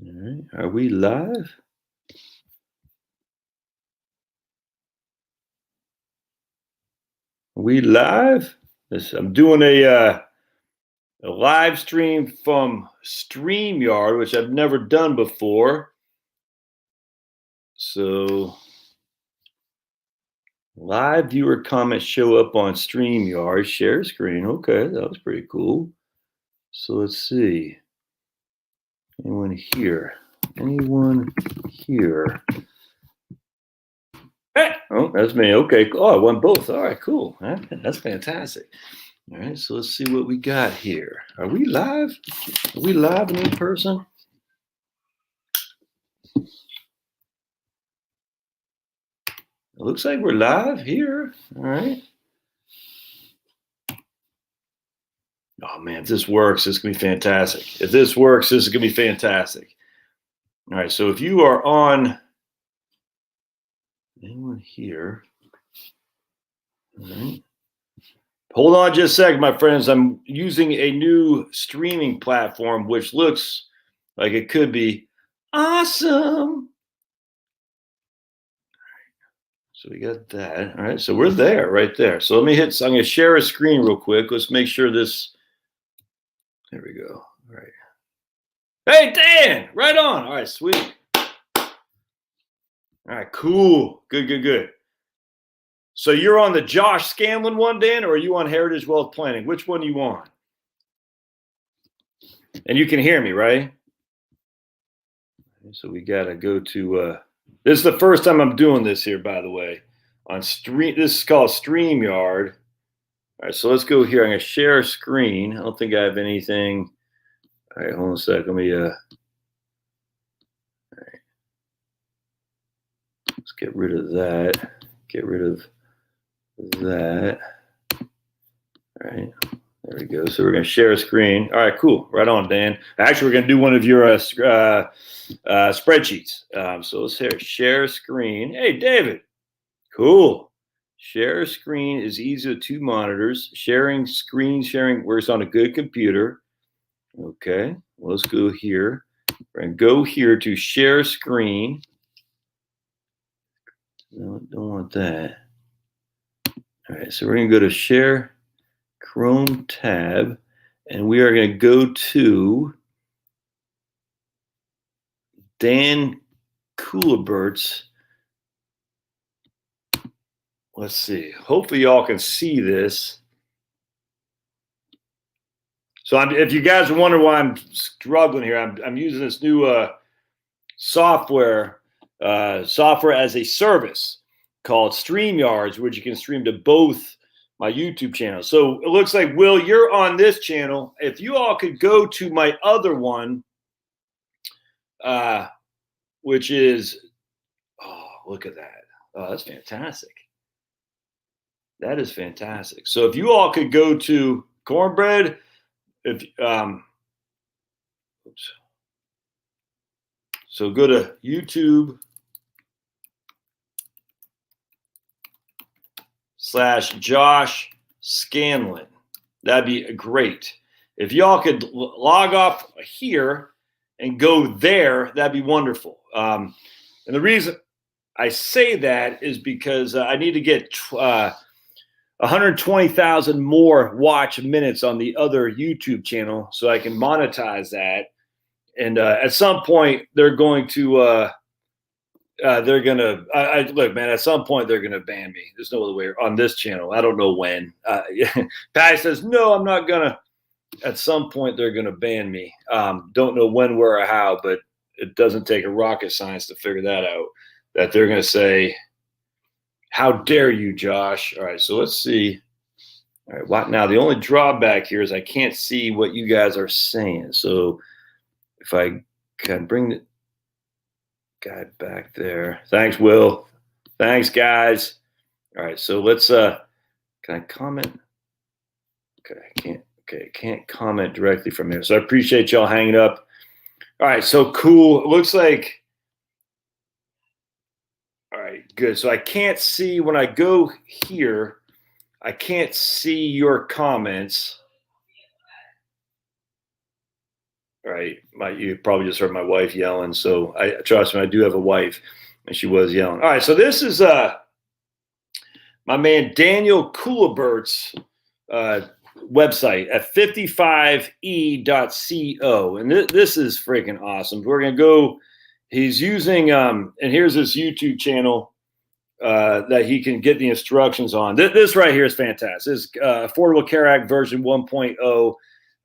All right. Are we live? Are we live? I'm doing a live stream from StreamYard, which I've never done before. So live viewer comments show up on StreamYard. Share screen. Okay, that was pretty cool. So let's see. Anyone here? Anyone here? Hey! Oh, that's me. Okay. Oh, I won both. All right, cool. That's fantastic. All right, so let's see what we got here. Are we live? Are we live and in person? It looks like we're live here. All right. Oh man, if this works, this is gonna be fantastic. If this works, this is gonna be fantastic. All right, so if you are on, anyone here? All right. Hold on just a second, my friends. I'm using a new streaming platform, which looks like it could be awesome. So we got that. All right, so we're there, right there. So let me hit. So I'm gonna share a screen real quick. Let's make sure this. There we go. All right. Hey, Dan, right on. All right, sweet. All right, cool. Good. So you're on the Josh Scanlon one, Dan, or are you on Heritage Wealth Planning? Which one are you on? And you can hear me, right? So we got to go to, this is the first time I'm doing this here, by the way, on stream. This is called StreamYard. All right, so let's go here. I'm going to share a screen. I don't think I have anything. All right, hold on a sec. Let me, all right. Let's get rid of that. Get rid of that. All right, there we go. So we're going to share a screen. All right, cool. Right on, Dan. Actually, we're going to do one of your spreadsheets. So let's share screen. Hey, David. Cool. Share screen is easy with two monitors. Sharing works on a good computer. Okay, well, let's go here. We're going to go here to share screen. No, don't want that. All right, so we're going to go to share Chrome tab, and we are going to go to Dan Coolabert's. Let's see. Hopefully, y'all can see this. So, if you guys are wondering why I'm struggling here, I'm using this new software as a service called StreamYards, which you can stream to both my YouTube channels. So it looks like, Will, you're on this channel. If you all could go to my other one, which is, oh, look at that. Oh, that's fantastic. That is fantastic. So if you all could go to Cornbread, if oops. So go to YouTube /Josh Scanlon. That'd be great. If y'all could log off here and go there, that'd be wonderful. And the reason I say that is because I need to get 120,000 more watch minutes on the other YouTube channel so I can monetize that. And at some point, they're going to look, man, at some point they're gonna ban me. There's no other way on this channel. I don't know when. Patty says, no, I'm not gonna. At some point they're gonna ban me. Don't know when, where, or how, but it doesn't take a rocket science to figure that out. That they're gonna say, how dare you, Josh? All right, so let's see. All right, what now? The only drawback here is I can't see what you guys are saying. So if I can bring the guy back there. Thanks, Will. Thanks, guys. All right, so let's can I comment? Okay, I can't comment directly from here. So I appreciate y'all hanging up. All right, so cool. It looks like, all right, good. So I can't see when I go here, I can't see your comments. right? You probably just heard my wife yelling. So trust me, I do have a wife, and she was yelling. All right, so this is my man Daniel Kulibert's website at 55e.co, and this is freaking awesome. We're gonna go. He's using and here's his YouTube channel that he can get the instructions on. This right here is fantastic. This is Affordable Care Act version 1.0.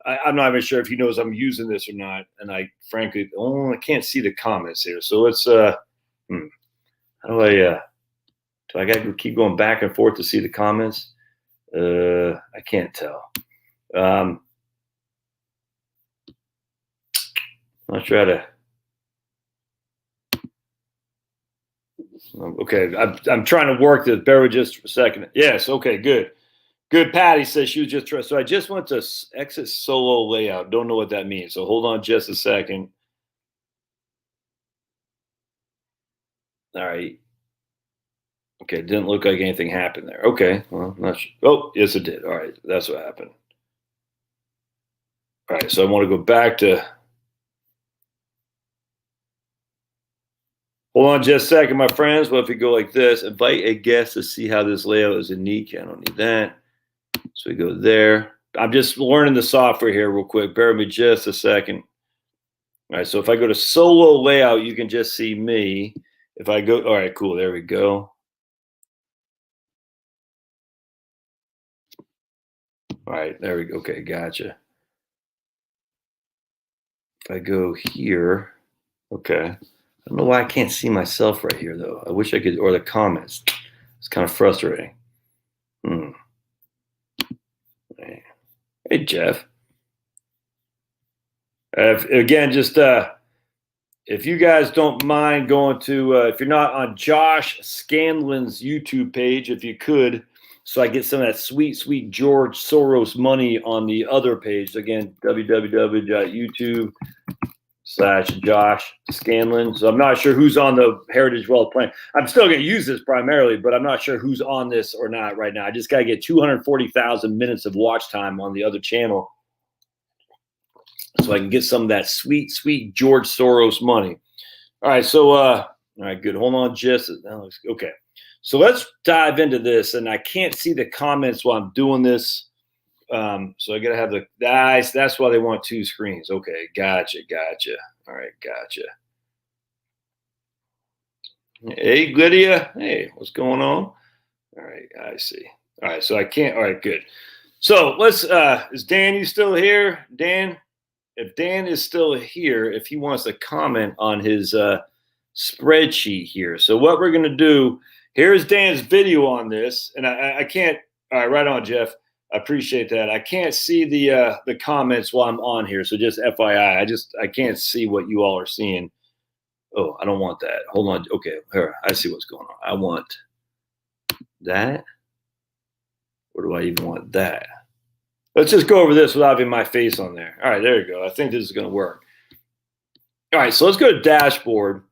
I'm not even sure if he knows I'm using this or not, and I frankly I can't see the comments here. So let's how do I got to keep going back and forth to see the comments? I can't tell. I'll try to. Okay, I'm trying to work this. Bear with just a second. Yes, okay, good. Good, Patty says she was just trying. So I just went to exit solo layout. Don't know what that means. So hold on just a second. All right. Okay, didn't look like anything happened there. Okay, well, not sure. Oh, yes, it did. All right, that's what happened. All right, so I want to go back to. Hold on just a second, my friends. What if we go like this? Invite a guest to see how this layout is unique. I don't need that. So we go there. I'm just learning the software here real quick. Bear with me just a second. All right, so if I go to solo layout, you can just see me. If I go, all right, cool. There we go. All right, there we go. Okay, gotcha. If I go here, okay. I don't know why I can't see myself right here, though. I wish I could, or the comments. It's kind of frustrating. Hey, Jeff. Again, just if you guys don't mind going to, if you're not on Josh Scanlon's YouTube page, if you could, so I get some of that sweet, sweet George Soros money on the other page. Again, www.youtube.com/Josh Scanlon. So I'm not sure who's on the Heritage Wealth Plan. I'm still going to use this primarily, but I'm not sure who's on this or not right now. I just got to get 240,000 minutes of watch time on the other channel so I can get some of that sweet, sweet George Soros money. All right, so all right, good. Hold on, just okay. So let's dive into this, and I can't see the comments while I'm doing this. So I gotta have the guys. That's why they want two screens. Okay, gotcha. All right, gotcha. Hey, Lydia. Hey, what's going on? All right, I see. All right, so I can't. All right, good. So let's. Is Dan you still here? Dan, if Dan is still here, if he wants to comment on his spreadsheet here. So what we're gonna do. Here's Dan's video on this, and I can't. All right, right on, Jeff. I appreciate that. I can't see the comments while I'm on here, so just FYI, I can't see what you all are seeing. Oh, I don't want that. Hold on. Okay, here, I see what's going on. I want that. Or do I even want that? Let's just go over this without having my face on there. All right, there you go. I think this is going to work. All right, so let's go to dashboard.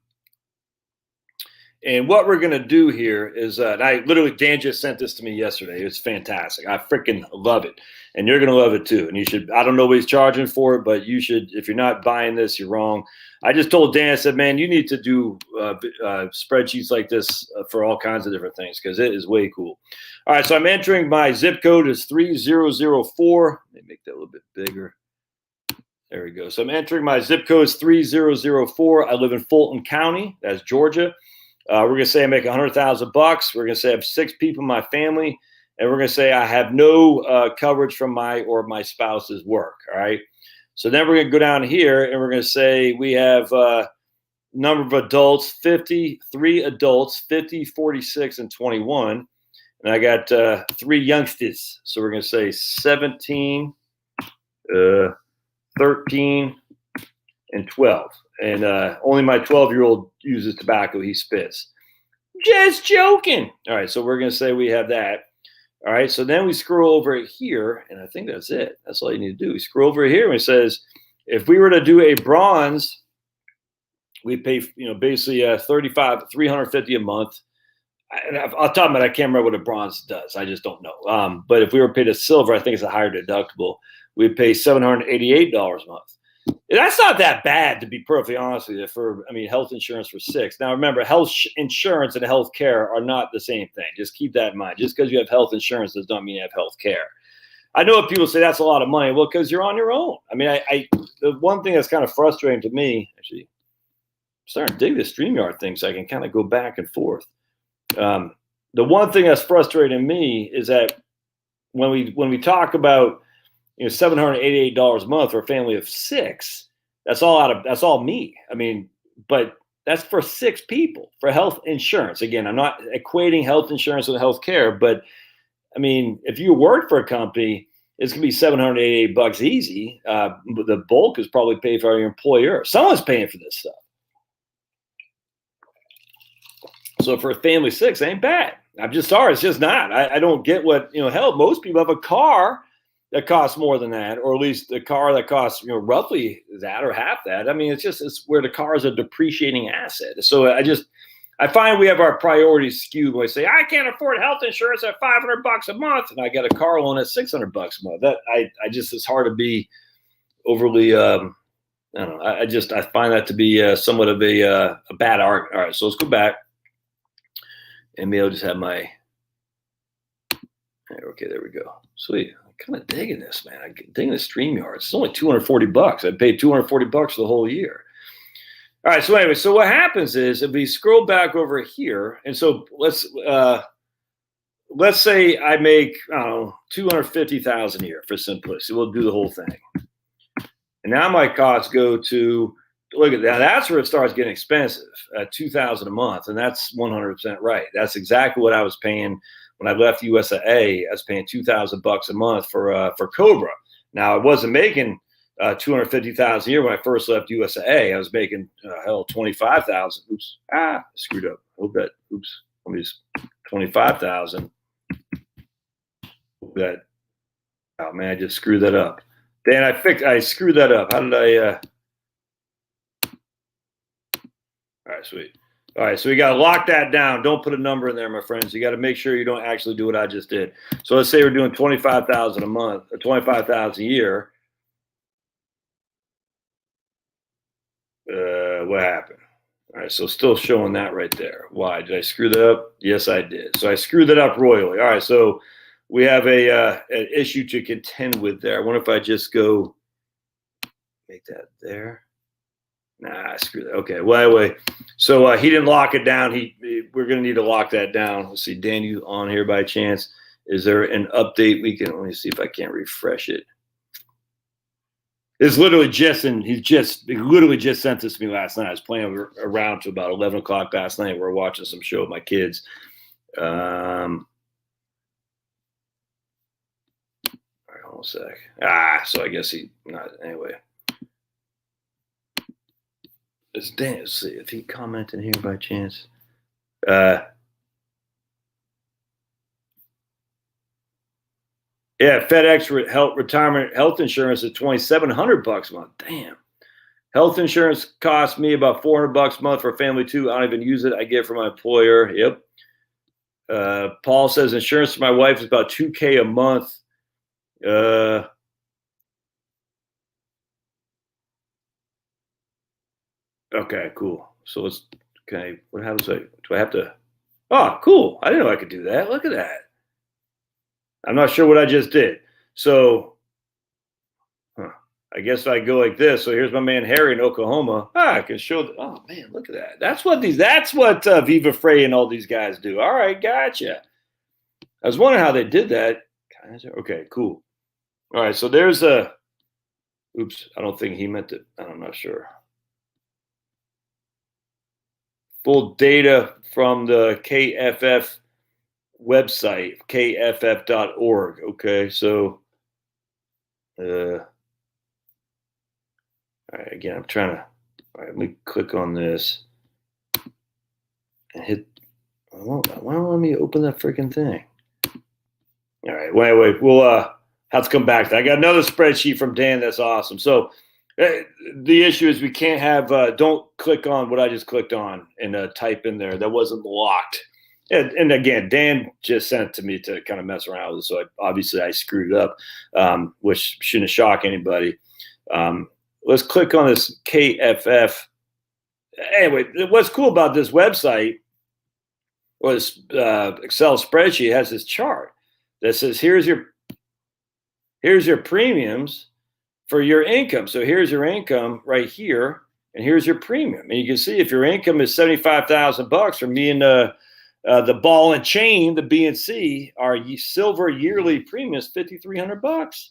And what we're going to do here is, and I literally, Dan just sent this to me yesterday. It's fantastic. I freaking love it. And you're going to love it too. And you should, I don't know what he's charging for it, but you should, if you're not buying this, you're wrong. I just told Dan, I said, man, you need to do spreadsheets like this for all kinds of different things because it is way cool. All right, so I'm entering my zip code is 3004. Let me make that a little bit bigger. There we go. So I'm entering my zip code is 3004. I live in Fulton County. That's Georgia. We're going to say I make $100,000. We're going to say I have 6 people in my family. And we're going to say I have no coverage from my spouse's work. All right. So then we're going to go down here and we're going to say we have number of adults, 53 adults, 50, 46, and 21. And I got 3 youngsters. So we're going to say 17, 13, and 12. And only my 12-year-old uses tobacco. He spits. Just joking. All right, so we're going to say we have that. All right, so then we scroll over here, and I think that's it. That's all you need to do. We scroll over here, and it says, if we were to do a bronze, we pay, basically $350 a month. And I'll talk about, I can't remember what a bronze does. I just don't know. But if we were paid a silver, I think it's a higher deductible. We'd pay $788 a month. That's not that bad, to be perfectly honest with you. Health insurance for 6. Now, remember, health insurance and health care are not the same thing. Just keep that in mind. Just because you have health insurance does not mean you have health care. I know people say that's a lot of money. Well, because you're on your own. The one thing that's kind of frustrating to me, actually, I'm starting to dig this StreamYard thing so I can kind of go back and forth. The one thing that's frustrating to me is that when we talk about $788 a month for a family of 6, that's all me. But that's for 6 people for health insurance. Again, I'm not equating health insurance with health care, but if you work for a company, it's gonna be $788 easy. The bulk is probably paid for your employer. Someone's paying for this stuff. So for a family of 6, it ain't bad. I'm just sorry, it's just not. I don't get what hell. Most people have a car that costs more than that, or at least a car that costs roughly that or half that. It's where the car is a depreciating asset. So I find we have our priorities skewed when we say I can't afford health insurance at $500 a month, and I got a car loan at $600 a month. That it's hard to be overly. I don't know. I find that to be somewhat of a bad argument. All right, so let's go back, and maybe I'll just have my. Okay, there we go. Sweet. I'm kind of digging this, man. I'm digging the StreamYard. It's only $240. I paid $240 for the whole year. All right. So anyway, so what happens is if we scroll back over here, and so let's say I make $250,000 a year for simplicity. We'll do the whole thing, and now my costs go to look at that. That's where it starts getting expensive. $2,000 a month, and that's 100% right. That's exactly what I was paying. When I left USAA, I was paying $2,000 a month for Cobra. Now I wasn't making $250,000 a year when I first left USAA. I was making $25,000. Oops, screwed up. Let me just $25,000. Oh man, I just screwed that up. Dan, I screwed that up. How did I? All right, sweet. All right, so we got to lock that down. Don't put a number in there, my friends. You got to make sure you don't actually do what I just did. So let's say we're doing $25,000 a month or $25,000 a year. What happened? All right, so still showing that right there. Why did I screw that up? Yes, I did. So I screwed that up royally. All right, so we have an issue to contend with there. I wonder if I just go make that there. Nah, screw that. Okay. Well, anyway, so he didn't lock it down. We're going to need to lock that down. Let's see. Dan, you on here by chance? Is there an update we can? Let me see if I can't refresh it. It's literally he literally just sent this to me last night. I was playing around to about 11 o'clock last night. We're watching some show with my kids. All right, hold on a sec. So I guess he not anyway. Let's see if he commented here by chance. Yeah, FedEx retirement health insurance is $2,700 a month. Damn. Health insurance costs me about $400 a month for a family too. I don't even use it. I get it from my employer. Yep. Paul says insurance for my wife is about $2,000 a month. Okay, cool. So what happens? Do I have to? Oh, cool. I didn't know I could do that. Look at that. I'm not sure what I just did. So, I guess I go like this. So here's my man Harry in Oklahoma. I can show. Oh man, look at that. That's what Viva Frey and all these guys do. All right, gotcha. I was wondering how they did that. Okay, cool. All right, so there's a. Oops, I don't think he meant it. I'm not sure. Full data from the KFF website, kff.org. Okay, so all right, again, I'm trying to. All right, let me click on this and hit. Why don't let me open that freaking thing? All right, wait. We'll have to come back to that. I got another spreadsheet from Dan that's awesome. So the issue is we can't have. Don't click on what I just clicked on and type in there. That wasn't locked. And again, Dan just sent it to me to kind of mess around with it. So obviously I screwed it up, which shouldn't shock anybody. let's click on this KFF. Anyway, what's cool about this website or this Excel spreadsheet has this chart that says here's your premiums for your income. So here's your income right here, and here's your premium. And you can see if your income is $75,000 for me and the ball and chain, the B and C, our silver yearly premium is $5,300.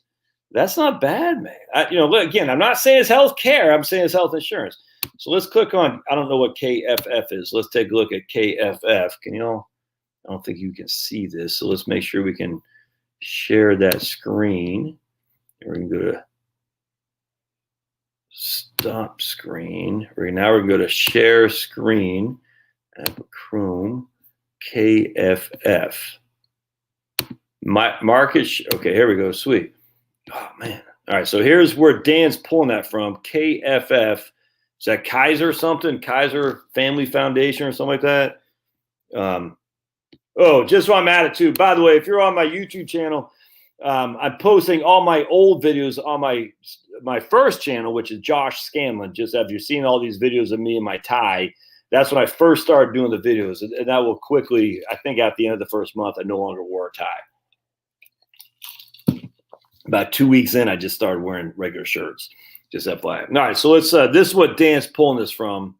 That's not bad, man. Look, again, I'm not saying it's health care. I'm saying it's health insurance. So let's click on, I don't know what KFF is. Let's take a look at KFF. I don't think you can see this. So let's make sure we can share that screen. We're going to go to stop screen. Now we're going to go to share screen. Apple Chrome. KFF. Okay, here we go. Sweet. Oh, man. All right, so here's where Dan's pulling that from. KFF. Is that Kaiser something? Kaiser Family Foundation or something like that? Just so I'm at it too. By the way, if you're on my YouTube channel, I'm posting all my old videos on my first channel, which is Josh Scanlon. Just have you seen all these videos of me in my tie? That's when I first started doing the videos. And that will quickly, I think at the end of the first month, I no longer wore a tie. About 2 weeks in, I just started wearing regular shirts. Just FYI. All right, so let's. This is what Dan's pulling this from.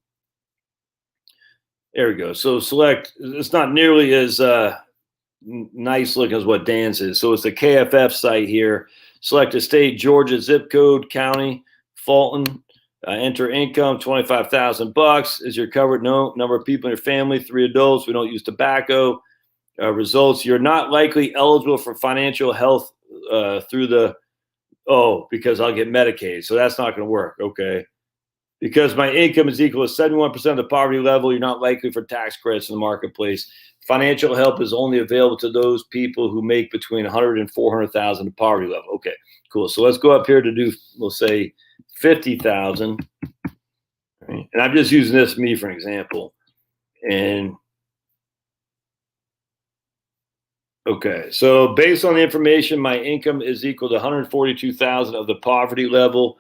There we go. So select. It's not nearly as nice looking as what Dan's is. So it's the KFF site here. Select a state: Georgia, zip code, county, Fulton. Enter income, $25,000. Is your covered? No. Number of people in your family, 3 adults. We don't use tobacco. Results: you're not likely eligible for financial health through the. Because I'll get Medicaid. So that's not going to work. Okay. Because my income is equal to 71% of the poverty level, you're not likely for tax credits in the marketplace. Financial help is only available to those people who make between $100,000 and $400,000 the poverty level. Okay, cool. So let's go up here to do, we'll say $50,000. Right? And I'm just using this me for an example. And okay, so based on the information, my income is equal to 142,000 of the poverty level.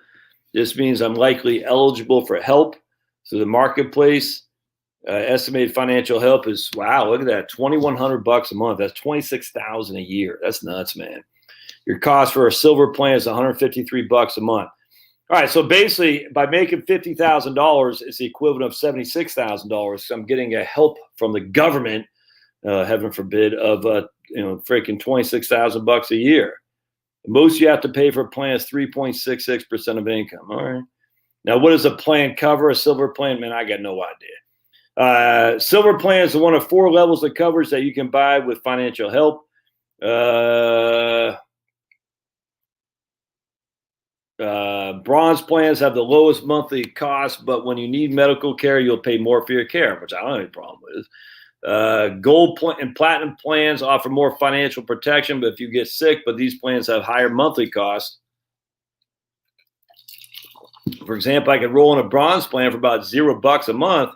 This means I'm likely eligible for help through the marketplace. Estimated financial help is, wow, look at that, $2,100 a month. That's $26,000 a year. That's nuts, man. Your cost for a silver plan is $153 a month. All right, so basically, by making $50,000, it's the equivalent of $76,000. So I'm getting a help from the government, heaven forbid, of freaking $26,000 a year. Most you have to pay for a plan is 3.66% of income. All right. Now, what does a plan cover? A silver plan? Man, I got no idea. Silver plan is one of 4 levels of coverage that you can buy with financial help. Bronze plans have the lowest monthly cost, but when you need medical care, you'll pay more for your care, which I don't have any problem with. Gold and platinum plans offer more financial protection, but if you get sick, but these plans have higher monthly costs. For example, I could roll in a bronze plan for about $0 a month.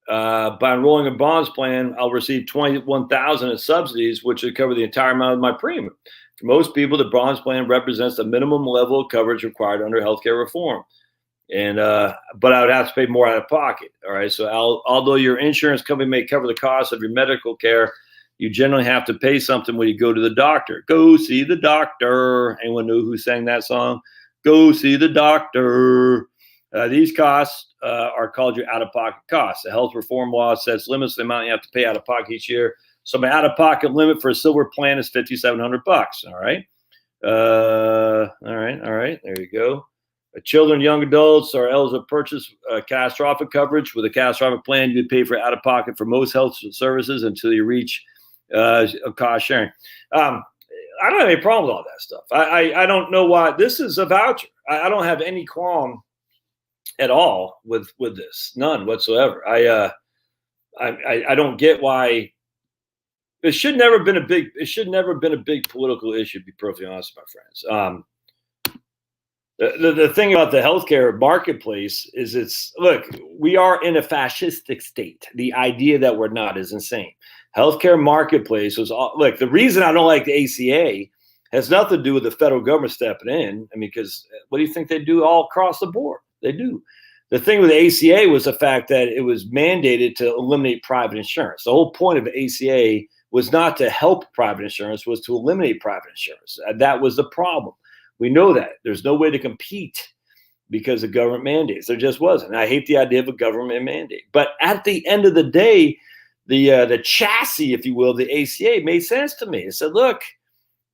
By enrolling a bronze plan, I'll receive $21,000 in subsidies, which would cover the entire amount of my premium. For most people, the bronze plan represents the minimum level of coverage required under healthcare reform. And but I would have to pay more out of pocket. All right. So although your insurance company may cover the cost of your medical care, you generally have to pay something when you go to the doctor. Go see the doctor. Anyone know who sang that song? Go see the doctor. These costs are called your out-of-pocket costs. The health reform law sets limits to the amount you have to pay out of pocket each year. So my out-of-pocket limit for a silver plan is $5,700. All right. All right. There you go. Children, young adults are eligible to purchase catastrophic coverage. With a catastrophic plan, you'd pay for out-of-pocket for most health services until you reach cost sharing. I don't have any problem with all that stuff. I don't know why. This is a voucher. I don't have any qualm at all with this. None whatsoever. I don't get why. It should never have been a big political issue, to be perfectly honest, my friends. The thing about the healthcare marketplace is we are in a fascistic state. The idea that we're not is insane. Healthcare marketplace was the reason I don't like the ACA Has nothing to do with the federal government stepping in. I mean, because what do you think they do all across the board? They do. The thing with the ACA was the fact that it was mandated to eliminate private insurance. The whole point of the ACA was not to help private insurance, was to eliminate private insurance. That was the problem. We know that. There's no way to compete because of government mandates. There just wasn't. I hate the idea of a government mandate. But at the end of the day, the chassis, if you will, the ACA made sense to me. It said, look,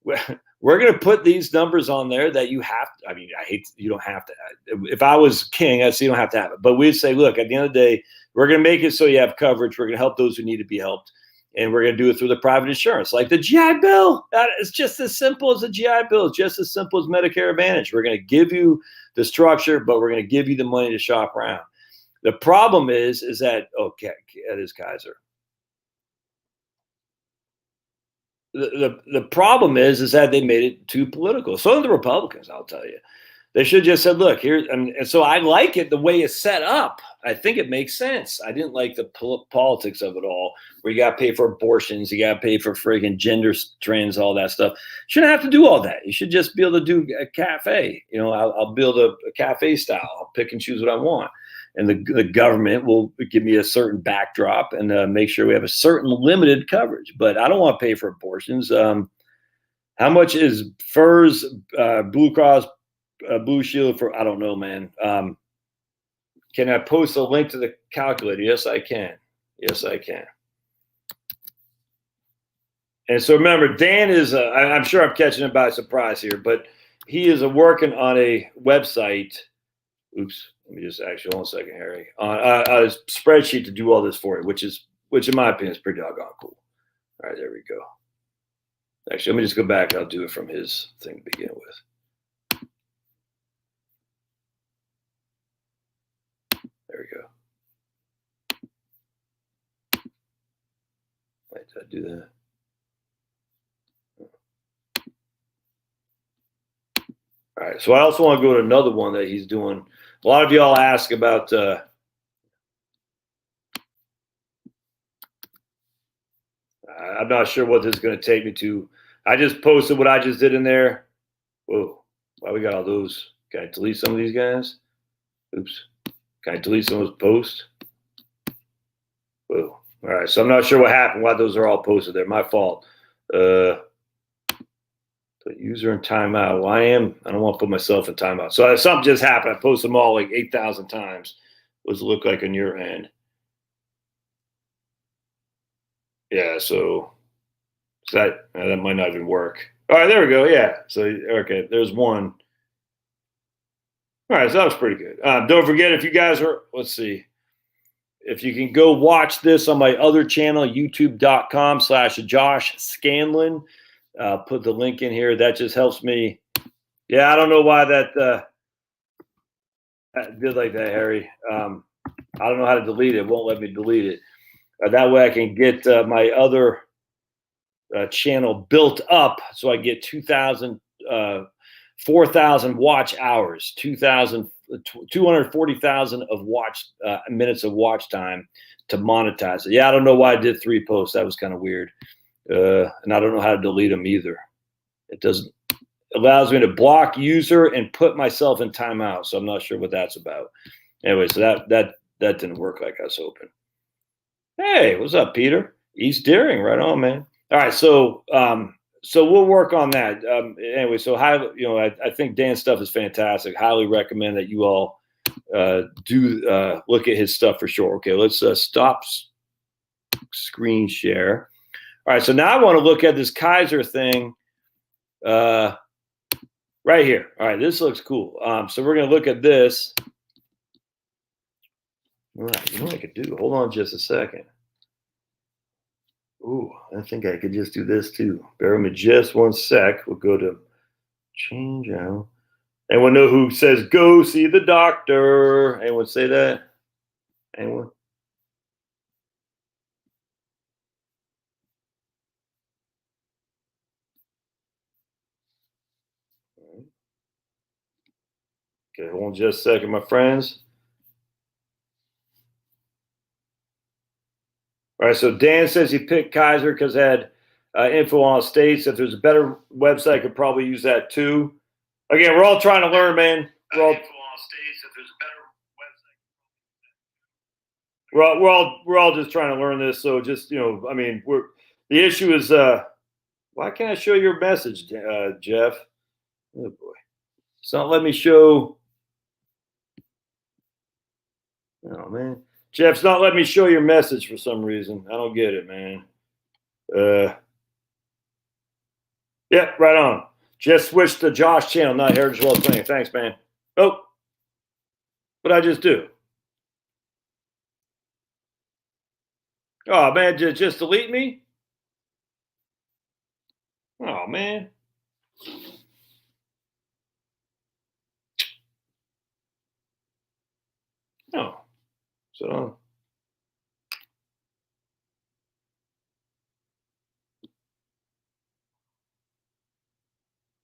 we're going to put these numbers on there that you have to, I mean, I hate, you don't have to. If I was king, I'd say you don't have to have it. But we'd say, look, at the end of the day, we're going to make it so you have coverage. We're going to help those who need to be helped. And we're going to do it through the private insurance, like the GI Bill. It's just as simple as the GI Bill. It's just as simple as Medicare Advantage. We're going to give you the structure, but we're going to give you the money to shop around. The problem is that, okay, that is Kaiser. The problem is that they made it too political. So the Republicans, I'll tell you. They should just said, look, here, and so I like it the way it's set up. I think it makes sense. I didn't like the politics of it all, where you got to pay for abortions, you got to pay for friggin' gender trends, all that stuff. Shouldn't have to do all that. You should just be able to do a cafe. You know, I'll build a cafe style. I'll pick and choose what I want. And the government will give me a certain backdrop and make sure we have a certain limited coverage. But I don't want to pay for abortions. How much is FERS, Blue Cross, Blue Shield for? I don't know, man. Can I post a link to the calculator? Yes, I can. Yes, I can. And so remember, Dan is, I'm sure I'm catching him by surprise here, but he is working on a website. Oops. Let me just actually, hold on a second, Harry. On a spreadsheet to do all this for you, which in my opinion is pretty doggone cool. All right, there we go. Actually, let me just go back. I'll do it from his thing to begin with. There we go. Wait, did I do that? All right, so I also want to go to another one that he's doing. A lot of y'all ask about I'm not sure what this is going to take me to. I just posted what I just did in there. Whoa, why we got all those? Can I delete some of these guys? Oops. Can I delete some of those posts? Whoa. All right, so I'm not sure what happened, why those are all posted there. My fault. Put user in timeout. Well, I don't want to put myself in timeout. So something just happened. I posted them all like 8,000 times. What does it look like on your end? Yeah, so that might not even work. All right, there we go. Yeah, so okay, there's one. All right, so that was pretty good. Don't forget, if you guys are, let's see, if you can go watch this on my other channel, youtube.com/Josh Scanlon. Put the link in here. That just helps me. Yeah, I don't know why that did like that, Harry. I don't know how to delete it. It won't let me delete it. That way I can get my other channel built up so I get 4,000 watch hours, 240,000 of watch minutes of watch time to monetize it. Yeah, I don't know why I did 3 posts. That was kind of weird. And I don't know how to delete them either. It allows me to block user and put myself in timeout. So I'm not sure what that's about. Anyway, so that didn't work like I was hoping. Hey, what's up, Peter? East Deering, right on, man. All right, so we'll work on that. Anyway, so I think Dan's stuff is fantastic. Highly recommend that you all do look at his stuff for sure. Okay, let's stop screen share. All right, so now I want to look at this Kaiser thing right here. All right, this looks cool. So we're going to look at this. All right, you know what I could do? Hold on just a second. Ooh, I think I could just do this too. Bear with me just one sec. We'll go to change out. Anyone know who says go see the doctor? Anyone say that? Anyone? Okay, hold on just a second, my friends. All right, so Dan says he picked Kaiser because it had info on states. If there's a better website, I could probably use that too. Again, we're all trying to learn, man. We're all just trying to learn this. So just, I mean, the issue is, why can't I show your message, Jeff? Oh boy, it's not letting me show. Oh man, Jeff's not letting me show your message for some reason. I don't get it, man. Yeah, right on. Just switched to Josh channel, not Heritage Wealth Planning. Thanks, man. Oh, what'd I just do? Oh man, just delete me? Oh man. Oh, so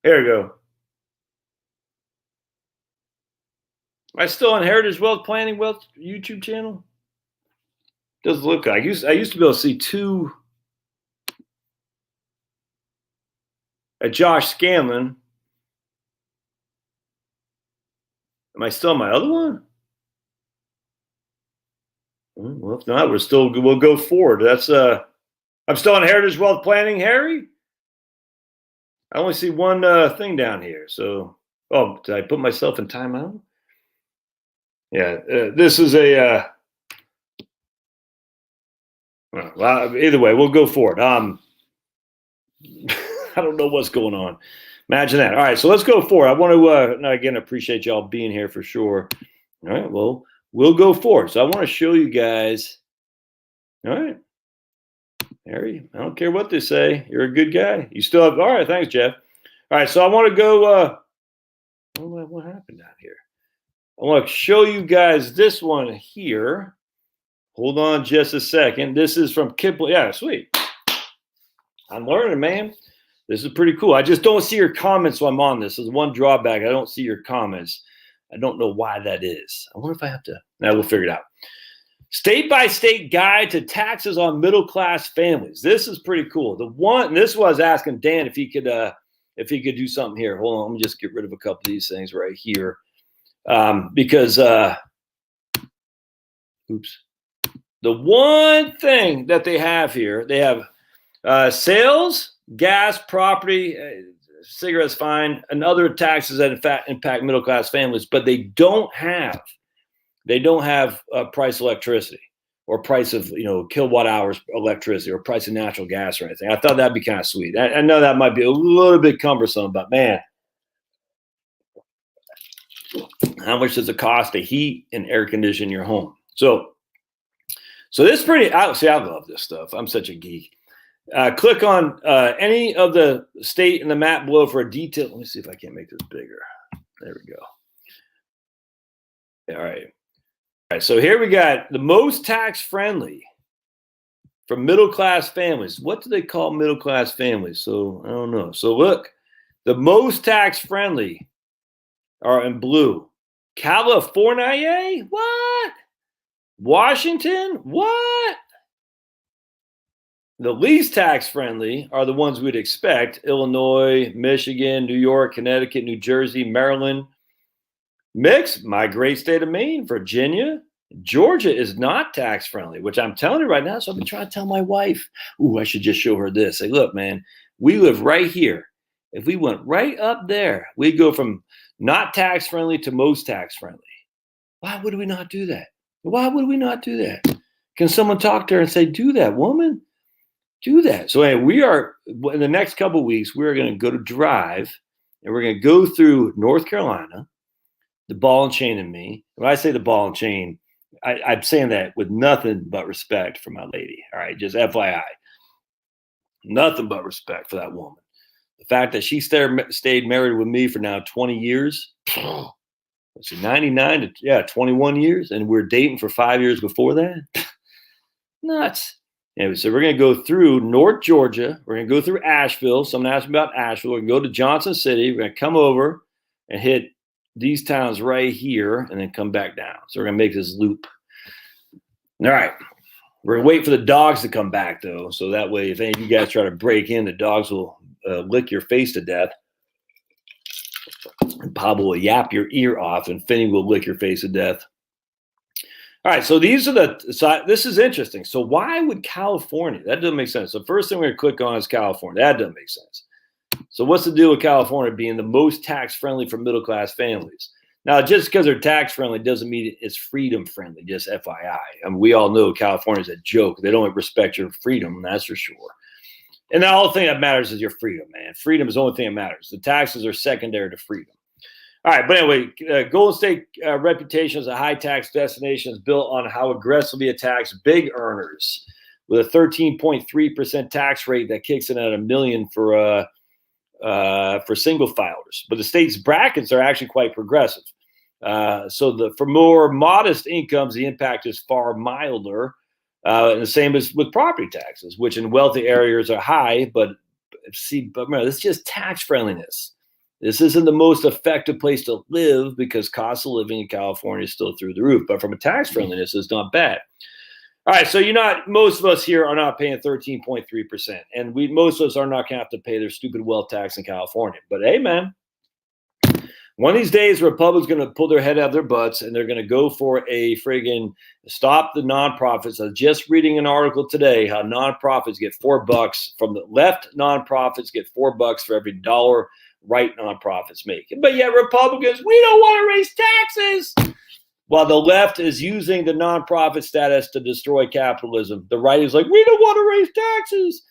there you go. Am I still on Heritage Wealth Planning YouTube channel? Doesn't look like I used to be able to see two. Josh Scanlon. Am I still on my other one? Well, if not, we'll go forward. That's I'm still on Heritage Wealth Planning, Harry. I only see one thing down here. So, did I put myself in timeout? Yeah, this is a. Well, either way, we'll go forward. I don't know what's going on. Imagine that. All right, so let's go forward. I want to again appreciate y'all being here for sure. All right, well, we'll go forward. So I want to show you guys. All right, Harry, I don't care what they say. You're a good guy. You still have. All right, thanks, Jeff. All right, so I want to go. What happened down here? I want to show you guys this one here. Hold on just a second. This is from Kipling. Yeah, sweet. I'm learning, man. This is pretty cool. I just don't see your comments while I'm on this. There's one drawback. I don't see your comments. I don't know why that is. I wonder if I have to. Now we'll figure it out. State-by-state guide to taxes on middle-class families. This is pretty cool. This was asking Dan if he could do something here. Hold on. Let me just get rid of a couple of these things right here. Because the one thing that they have here, they have sales, gas, property, cigarettes, fine, and other taxes that in fact impact middle class families, but they don't have price of electricity or price of kilowatt hours electricity or price of natural gas or anything. I thought that'd be kind of sweet. I know that might be a little bit cumbersome, but man. How much does it cost to heat and air condition your home? So this is pretty. I love this stuff. I'm such a geek. Click on any of the state in the map below for a detail. Let me see if I can't make this bigger. There we go. All right. So here we got the most tax friendly for middle class families. What do they call middle class families? So I don't know. So look, the most tax friendly are in blue. California? What? Washington? What? The least tax friendly are the ones we'd expect. Illinois, Michigan, New York, Connecticut, New Jersey, Maryland. Mix, my great state of Maine, Virginia. Georgia is not tax friendly, which I'm telling you right now. So I've been trying to tell my wife, I should just show her this. Say, look, man, we live right here. If we went right up there, we'd go from not tax friendly to most tax friendly. Why would we not do that? Why would we not do that? Can someone talk to her and say, do that, woman? Do that. So anyway, we are, in the next couple of weeks, we're going to go to drive and we're going to go through North Carolina, the ball and chain and me. When I say the ball and chain, I'm saying that with nothing but respect for my lady. All right, just FYI. Nothing but respect for that woman. The fact that she stayed married with me for now 20 years, 99 to 21 years, and we're dating for 5 years before that. Nuts. Anyway, so we're going to go through North Georgia. We're going to go through Asheville. Someone asked me about Asheville. We're going to go to Johnson City. We're going to come over and hit these towns right here and then come back down. So we're going to make this loop. All right. We're going to wait for the dogs to come back, though. So that way, if any of you guys try to break in, the dogs will lick your face to death. And Pablo will yap your ear off, and Finney will lick your face to death. All right, so these are this is interesting. So why would California? That doesn't make sense. The first thing we're going to click on is California. That doesn't make sense. So what's the deal with California being the most tax-friendly for middle-class families? Now, just because they're tax-friendly doesn't mean it's freedom-friendly, just FYI. I mean, we all know California's a joke. They don't respect your freedom, that's for sure. And the only thing that matters is your freedom, man. Freedom is the only thing that matters. The taxes are secondary to freedom. All right, but anyway, Golden State reputation as a high-tax destination is built on how aggressively it taxes big earners with a 13.3% tax rate that kicks in at $1 million for single filers. But the state's brackets are actually quite progressive. So for more modest incomes, the impact is far milder. And the same as with property taxes, which in wealthy areas are high. But remember, this is just tax friendliness. This isn't the most effective place to live because cost of living in California is still through the roof. But from a tax friendliness, it's not bad. All right, so most of us here are not paying 13.3%, and most of us are not going to have to pay their stupid wealth tax in California. But hey, man, one of these days, Republicans are going to pull their head out of their butts, and they're going to go for a friggin' stop the nonprofits. I was just reading an article today how nonprofits get $4 from the left. Nonprofits get $4 for every dollar right nonprofits make. But yet Republicans, we don't want to raise taxes. While the left is using the nonprofit status to destroy capitalism, the right is like, we don't want to raise taxes.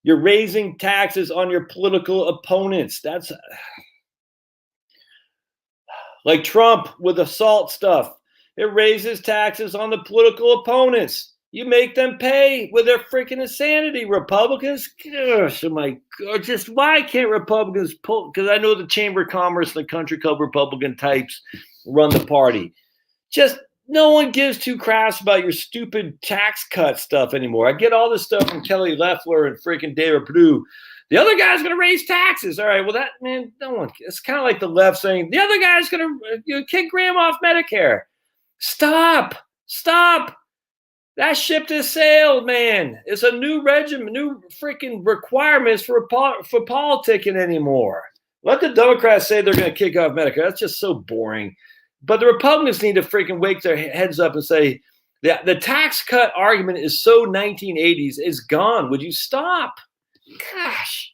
You're raising taxes on your political opponents. That's like Trump with the SALT stuff. It raises taxes on the political opponents. You make them pay with their freaking insanity. Republicans, gosh, oh my God, just why can't Republicans pull? Because I know the Chamber of Commerce and the Country Club Republican types run the party. Just no one gives two craps about your stupid tax cut stuff anymore. I get all this stuff from Kelly Loeffler and freaking David Perdue. The other guy's going to raise taxes. All right, well, that, man, no one. It's kind of like the left saying, the other guy's going to kick Graham off Medicare. Stop. That ship has sailed, man. It's a new regimen, new freaking requirements for politicking anymore. Let the Democrats say they're going to kick off Medicare. That's just so boring. But the Republicans need to freaking wake their heads up and say, the tax cut argument is so 1980s. It's gone. Would you stop? Gosh.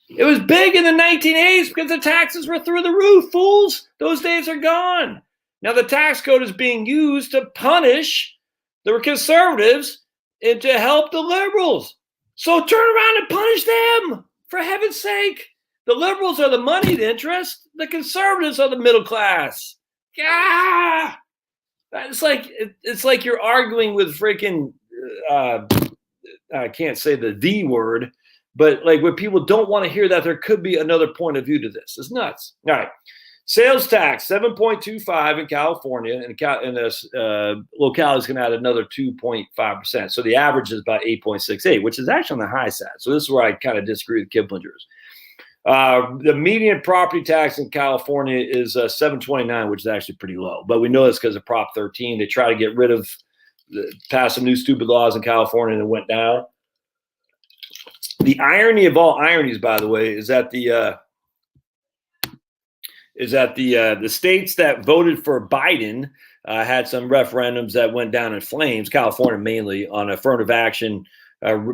It was big in the 1980s because the taxes were through the roof, fools. Those days are gone. Now the tax code is being used to punish the conservatives and to help the liberals. So turn around and punish them, for heaven's sake. The liberals are the moneyed interest. The conservatives are the middle class. Ah! It's like you're arguing with freaking, I can't say the word, but like when people don't want to hear that there could be another point of view to this. It's nuts. All right. Sales tax, 7.25 in California, and this locality is going to add another 2.5%. So the average is about 8.68, which is actually on the high side. So this is where I kind of disagree with Kiplinger's. The median property tax in California is 729, which is actually pretty low. But we know this because of Prop 13. They try to get rid of, pass some new stupid laws in California, and it went down. The irony of all ironies, by the way, is that the states that voted for Biden had some referendums that went down in flames, California mainly, on affirmative action,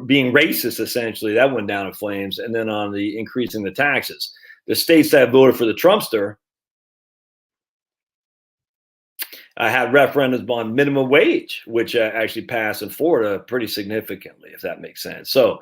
being racist, essentially. That went down in flames. And then on the increasing the taxes. The states that voted for the Trumpster had referendums on minimum wage, which actually passed in Florida pretty significantly, if that makes sense. So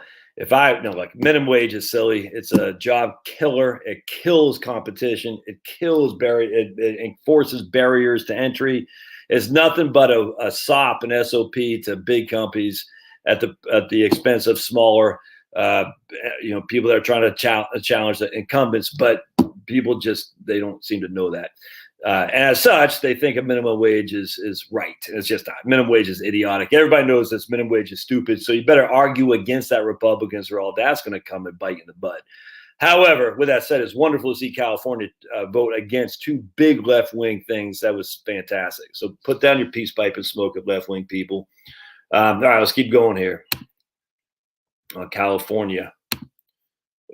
like minimum wage is silly. It's a job killer. It kills competition. It kills it enforces barriers to entry. It's nothing but a SOP, an SOP to big companies at the expense of smaller, people that are trying to challenge the incumbents. But people they don't seem to know that. And as such, they think a minimum wage is right. It's just not. Minimum wage is idiotic. Everybody knows this minimum wage is stupid. So you better argue against that, Republicans, or all that's going to come and bite you in the butt. However, with that said, it's wonderful to see California vote against two big left-wing things. That was fantastic. So put down your peace pipe and smoke it, left-wing people. All right, let's keep going here. California.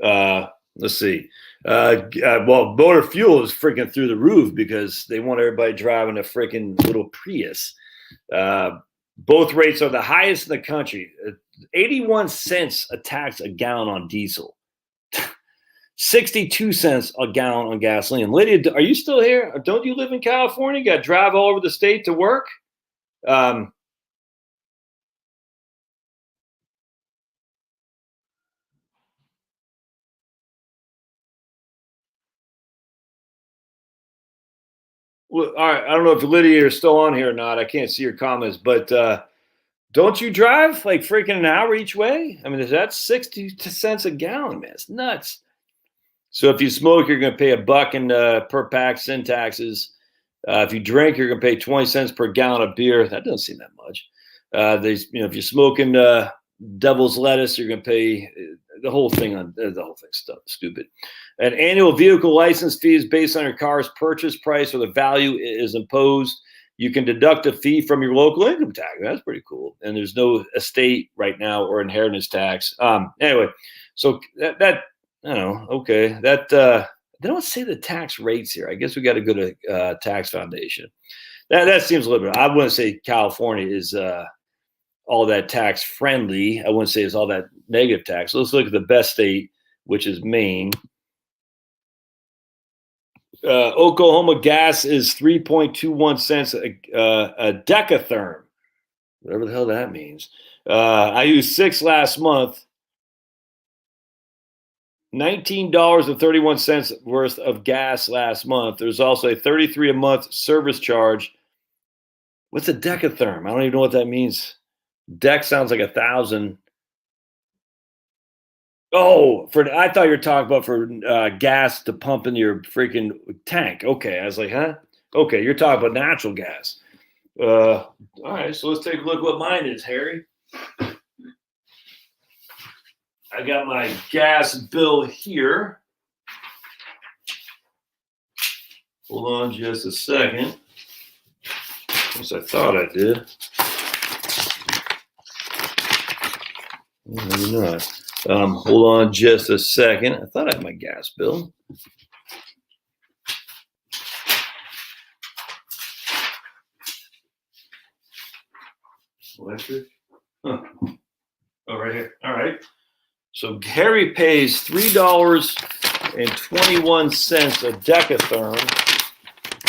Let's see. Well, motor fuel is freaking through the roof because they want everybody driving a freaking little Prius. Both rates are the highest in the country. 81 cents a tax a gallon on diesel. 62 cents a gallon on gasoline. Lydia, are you still here? Don't you live in California? You got to drive all over the state to work? Well, all right. I don't know if Lydia is still on here or not. I can't see your comments, but don't you drive like freaking an hour each way? I mean, that's 60 cents a gallon, man. It's nuts. So if you smoke, you're going to pay $1 in per pack sin taxes. If you drink, you're going to pay 20 cents per gallon of beer. That doesn't seem that much. If you're smoking devil's lettuce, you're going to pay the whole thing on the whole thing. Stupid. An annual vehicle license fee is based on your car's purchase price or the value is imposed. You can deduct a fee from your local income tax. That's pretty cool. And there's no estate right now or inheritance tax. Anyway, so that I don't know. Okay, that they don't say the tax rates here. I guess we got to go to Tax Foundation. That seems a little bit. I wouldn't say California is all that tax friendly. I wouldn't say it's all that negative tax. So let's look at the best state, which is Maine. Oklahoma gas is 3.21 cents a decatherm, whatever the hell that means. I used 6 last month. $19.31 worth of gas last month. There's also a $33 a month service charge. What's a decatherm? I don't even know what that means. Dec sounds like 1,000. Oh, I thought you were talking about for gas to pump in your freaking tank. Okay, I was like, huh? Okay, you're talking about natural gas. All right, so let's take a look what mine is, Harry. I got my gas bill here. Hold on just a second. At least I thought I did. Maybe not. Hold on just a second. I thought I had my gas bill. Electric? Huh. Oh, right here. All right. So Harry pays $3.21 a decatherm.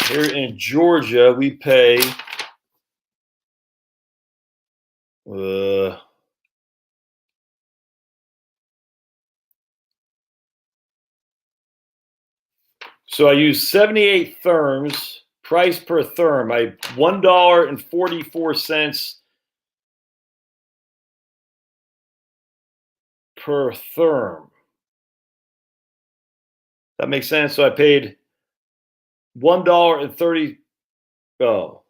Here in Georgia, we pay so I use 78 therms, price per therm. I $1.44 per therm. That makes sense. So I paid $1.30. Oh.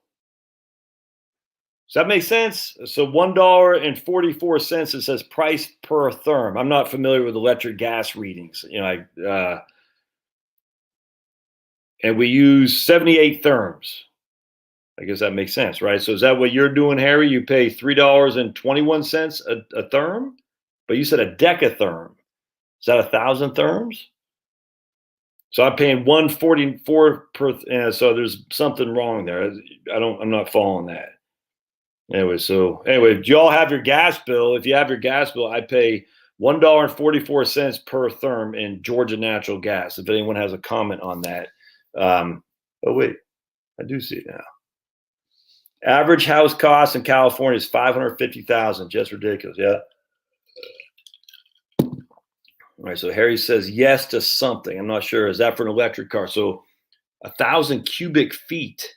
Does that make sense? So $1.44. It says price per therm. I'm not familiar with electric gas readings. And we use 78 therms. I guess that makes sense, right? So is that what you're doing, Harry? You pay $3.21 a therm, but you said a decatherm. Is that 1,000 therms? So I'm paying $1.44 per. So there's something wrong there. I'm not following that. Anyway, do you all have your gas bill? If you have your gas bill, I pay $1.44 per therm in Georgia natural gas. If anyone has a comment on that. Oh wait, I do see it now. Average house cost in California is $550,000. Just ridiculous. Yeah. All right. So Harry says yes to something. I'm not sure. Is that for an electric car? So 1,000 cubic feet.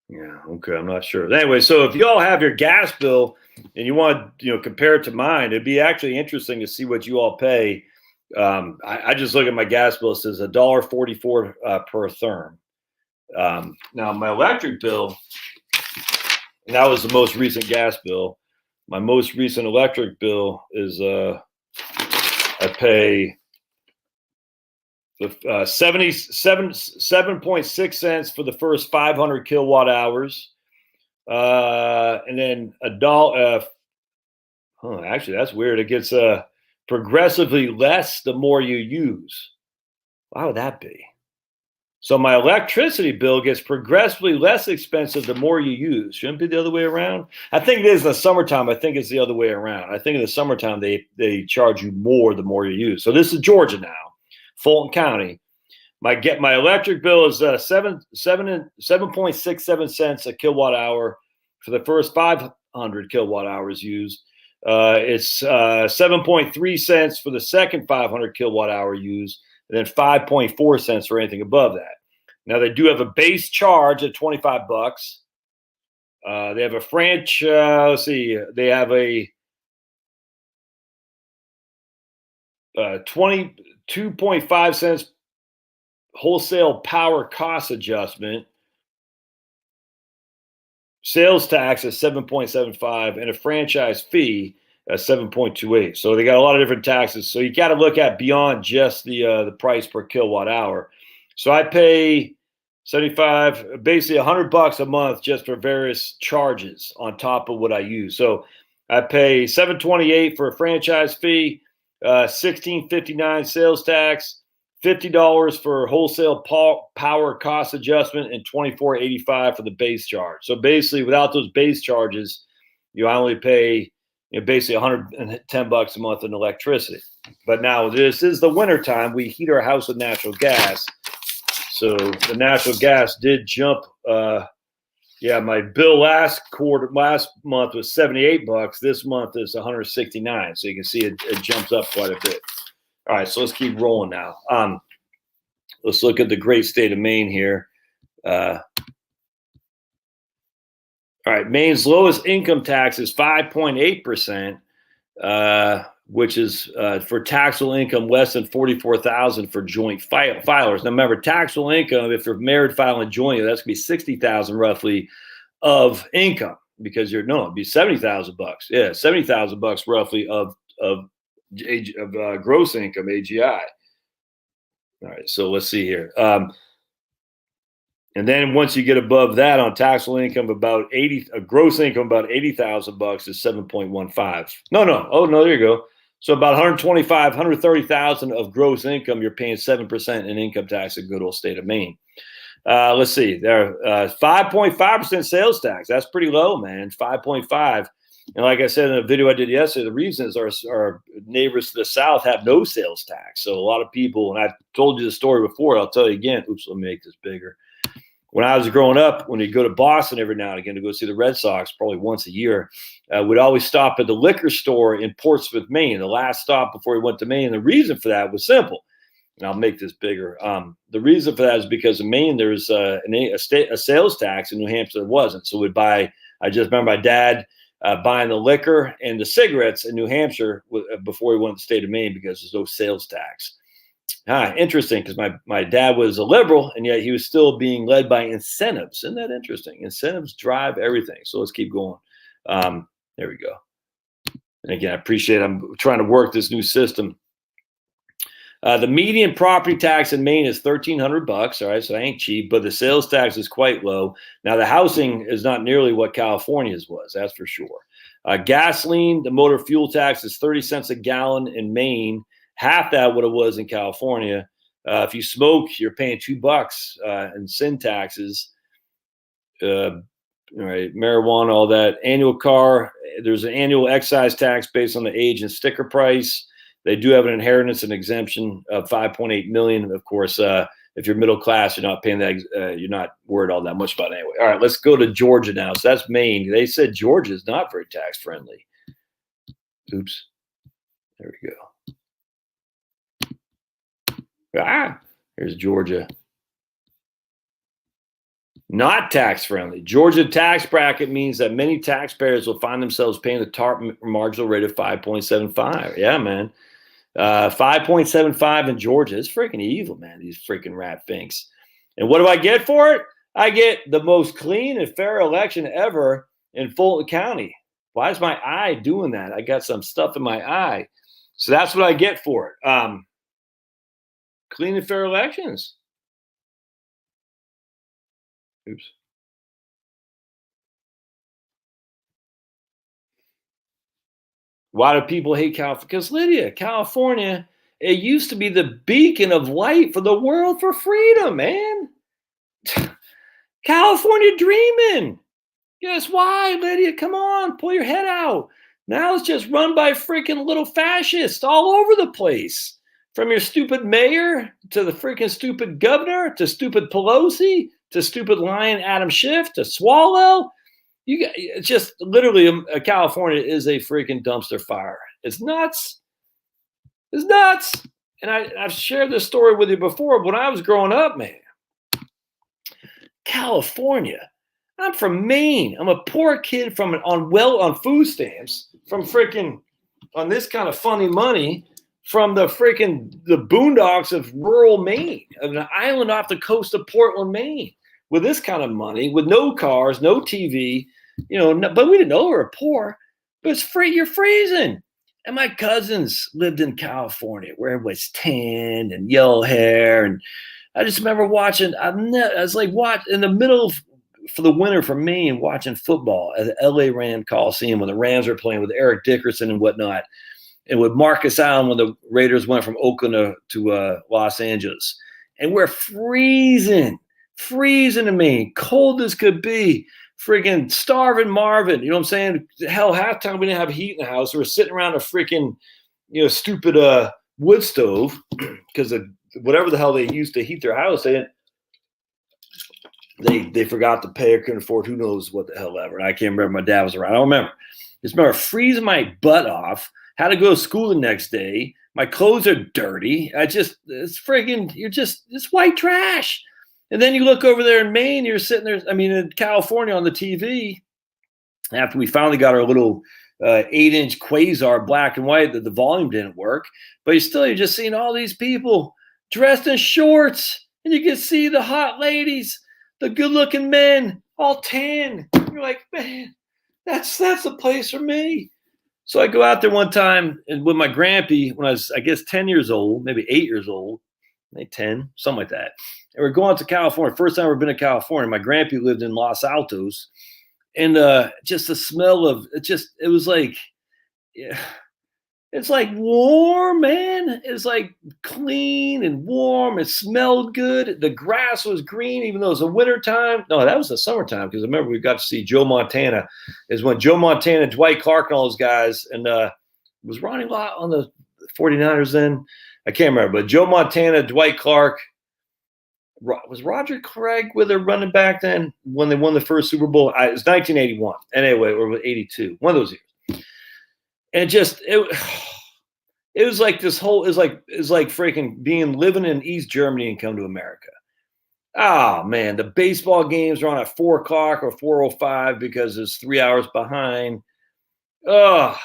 Yeah. Okay. I'm not sure. Anyway, so if you all have your gas bill and you want to, compare it to mine, it'd be actually interesting to see what you all pay. I just look at my gas bill. It says $1.44 per therm. Now my electric bill, and that was the most recent gas bill. My most recent electric bill is I pay the 7.6 cents for the first 500 kilowatt hours, and then $1. Actually, that's weird. It gets progressively less the more you use. Why would that be? So my electricity bill gets progressively less expensive the more you use. Shouldn't it be the other way around? I think it is in the summertime. I think it's the other way around. I think in the summertime they charge you more the more you use. So this is Georgia now, Fulton County. My electric bill is 7.67 cents a kilowatt hour for the first 500 kilowatt hours used. It's 7.3 cents for the second 500 kilowatt hour used, and then 5.4 cents for anything above that. Now they do have a base charge at $25. They have a let's see, they have a 22.5 cents wholesale power cost adjustment, sales tax at 7.75, and a franchise fee at 7.28. So they got a lot of different taxes. So you got to look at beyond just the price per kilowatt hour. So I pay 75, basically $100 a month just for various charges on top of what I use. So I pay $7.28 for a franchise fee, $16.59 sales tax, $50 for wholesale power cost adjustment, and $24.85 for the base charge. So basically, without those base charges, I only pay basically $110 a month in electricity. But now this is the winter time. We heat our house with natural gas, so the natural gas did jump. My bill last month was $78. This month is $169. So you can see it jumps up quite a bit. All right, so let's keep rolling now. Let's look at the great state of Maine here. All right, Maine's lowest income tax is 5.8%, which is for taxable income less than $44,000 for joint filers. Now, remember, taxable income, if you're married filing jointly, that's going to be $60,000 roughly of income, because it'd be $70,000. Yeah, $70,000 roughly of gross income, AGI. All right, so let's see here. And then once you get above that on taxable income, gross income about $80,000 is 7.15. No. Oh no, there you go. So about $130,000 of gross income, you're paying 7% in income tax in good old state of Maine. Let's see. There, 5.5% sales tax. That's pretty low, man. 5.5. And like I said in a video I did yesterday, the reason is our neighbors to the south have no sales tax. So a lot of people, and I've told you the story before, I'll tell you again. Oops, let me make this bigger. When I was growing up, when you go to Boston every now and again to go see the Red Sox, probably once a year, we'd always stop at the liquor store in Portsmouth, Maine, the last stop before we went to Maine. The reason for that was simple. And I'll make this bigger. The reason for that is because in Maine, there's a sales tax. In New Hampshire, there wasn't. So we'd buy, I just remember my dad buying the liquor and the cigarettes in New Hampshire before we went to the state of Maine, because there's no sales tax. Interesting, because my dad was a liberal, and yet he was still being led by incentives. Isn't that interesting? Incentives drive everything. So let's keep going. There we go. And again, I appreciate I'm trying to work this new system. The median property tax in Maine is $1,300. All right, so that ain't cheap, but the sales tax is quite low. Now, the housing is not nearly what California's was, that's for sure. Gasoline, the motor fuel tax is 30 cents a gallon in Maine, half that what it was in California. If you smoke, you're paying $2 in sin taxes. All right, marijuana, all that. Annual car, there's an annual excise tax based on the age and sticker price. They do have an inheritance and exemption of $5.8 million. Of course, if you're middle class, you're not paying that. You're not worried all that much about it anyway. All right, let's go to Georgia now. So that's Maine. They said Georgia is not very tax friendly. Oops. There we go. Here's Georgia. Not tax friendly. Georgia tax bracket means that many taxpayers will find themselves paying the TARP marginal rate of 5.75. Yeah, man. 5.75 in Georgia. It's freaking evil, man. These freaking rat finks. And what do I get for it? I get the most clean and fair election ever in Fulton County. Why is my eye doing that? I got some stuff in my eye. So that's what I get for it. Clean and fair elections. Oops. Why do people hate California? Because Lydia, California, it used to be the beacon of light for the world for freedom, man. California dreaming. Guess why, Lydia? Come on, pull your head out. Now it's just run by freaking little fascists all over the place. From your stupid mayor to the freaking stupid governor to stupid Pelosi to stupid lying Adam Schiff to Swallow. It's just literally California is a freaking dumpster fire. It's nuts. It's nuts. And I've shared this story with you before. When I was growing up, man, California. I'm from Maine. I'm a poor kid on food stamps from freaking on this kind of funny money from the boondocks of rural Maine, of an island off the coast of Portland, Maine, with this kind of money, with no cars, no TV, but we didn't know we were poor. But it's free. You're freezing. And my cousins lived in California, where it was tan and yellow hair, and I just remember watching. I was like, in the middle for the winter for Maine, watching football at the LA Ram Coliseum when the Rams were playing with Eric Dickerson and whatnot, and with Marcus Allen when the Raiders went from Oakland to Los Angeles. And we're freezing in Maine, cold as could be, freaking starving Marvin. You know what I'm saying? Hell, halftime we didn't have heat in the house. We were sitting around a freaking, stupid wood stove because of whatever the hell they used to heat their house. They forgot to pay or couldn't afford who knows what the hell ever. And I can't remember. My dad was around. I don't remember. Just remember freezing my butt off. Had to go to school the next day. My clothes are dirty. It's white trash. And then you look over there in Maine, you're sitting there, in California on the TV, after we finally got our little 8-inch Quasar black and white, that the volume didn't work. But you're just seeing all these people dressed in shorts, and you can see the hot ladies, the good-looking men, all tan. You're like, man, that's the place for me. So I go out there one time and with my grampy when I was, I guess, 10 years old, maybe 8 years old, maybe 10, something like that. And we're going to California. First time I've ever been to California. My grampy lived in Los Altos. And just the smell of it was like, yeah, it's like warm, man. It's like clean and warm. It smelled good. The grass was green, even though it was the wintertime. No, that was the summertime, because I remember we got to see Joe Montana. Is when Joe Montana, Dwight Clark, and all those guys, and was Ronnie Lott on the 49ers then? I can't remember. But Joe Montana, Dwight Clark, was Roger Craig with their running back then when they won the first Super Bowl? It was 1981. Anyway, or 82. One of those years. And it was like this whole it's like freaking living in East Germany and come to America. Oh man, the baseball games are on at 4:00 or 4:05 because it's 3 hours behind. Oh,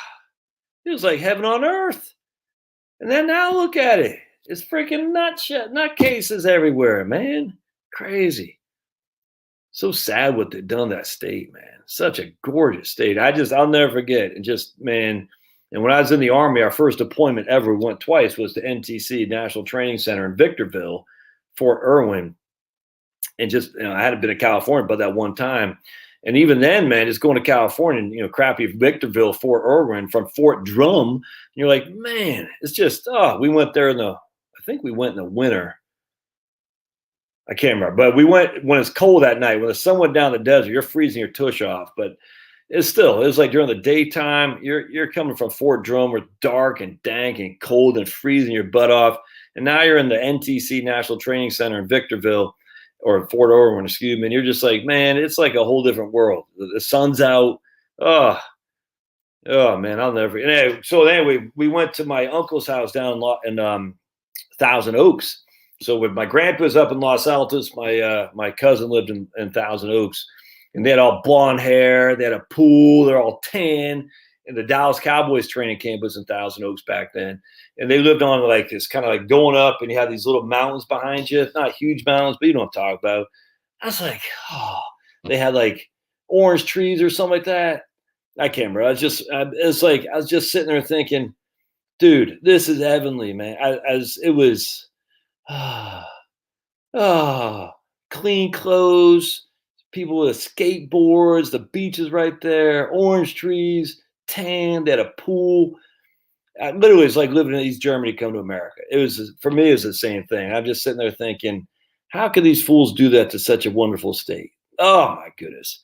it was like heaven on earth. And then now look at it. It's freaking nutcases everywhere, man. Crazy. So sad what they've done to that state, man. Such a gorgeous state. I'll never forget. And just, man, and when I was in the Army, our first deployment ever, we went twice, was to NTC, National Training Center in Victorville, Fort Irwin. And just, I hadn't been to California but that one time. And even then, man, just going to California, crappy Victorville, Fort Irwin from Fort Drum, and you're like, man, it's just, we went there I think we went in the winter. I can't remember, but we went when it's cold at night. When the sun went down the desert, you're freezing your tush off. But it was like during the daytime, you're coming from Fort Drum, where it's dark and dank and cold and freezing your butt off. And now you're in the NTC National Training Center in Victorville, or Fort Irwin, excuse me. And you're just like, man, it's like a whole different world. The sun's out. Oh man, I'll never. Anyway, we went to my uncle's house down in Thousand Oaks. So when my grandpa was up in Los Altos, my cousin lived in Thousand Oaks, and they had all blonde hair. They had a pool. They're all tan. And the Dallas Cowboys training camp was in Thousand Oaks back then. And they lived on like this kind of like going up, and you had these little mountains behind you. It's not huge mountains, but you know what I'm talking about. I was like, they had like orange trees or something like that. I can't remember. I was just sitting there thinking, dude, this is heavenly, man. As it was, clean clothes, people with skateboards, the beach is right there, orange trees, tan, they had a pool. Literally, it's like living in East Germany, come to America. It was, for me, it was the same thing. I'm just sitting there thinking, how could these fools do that to such a wonderful state? Oh my goodness.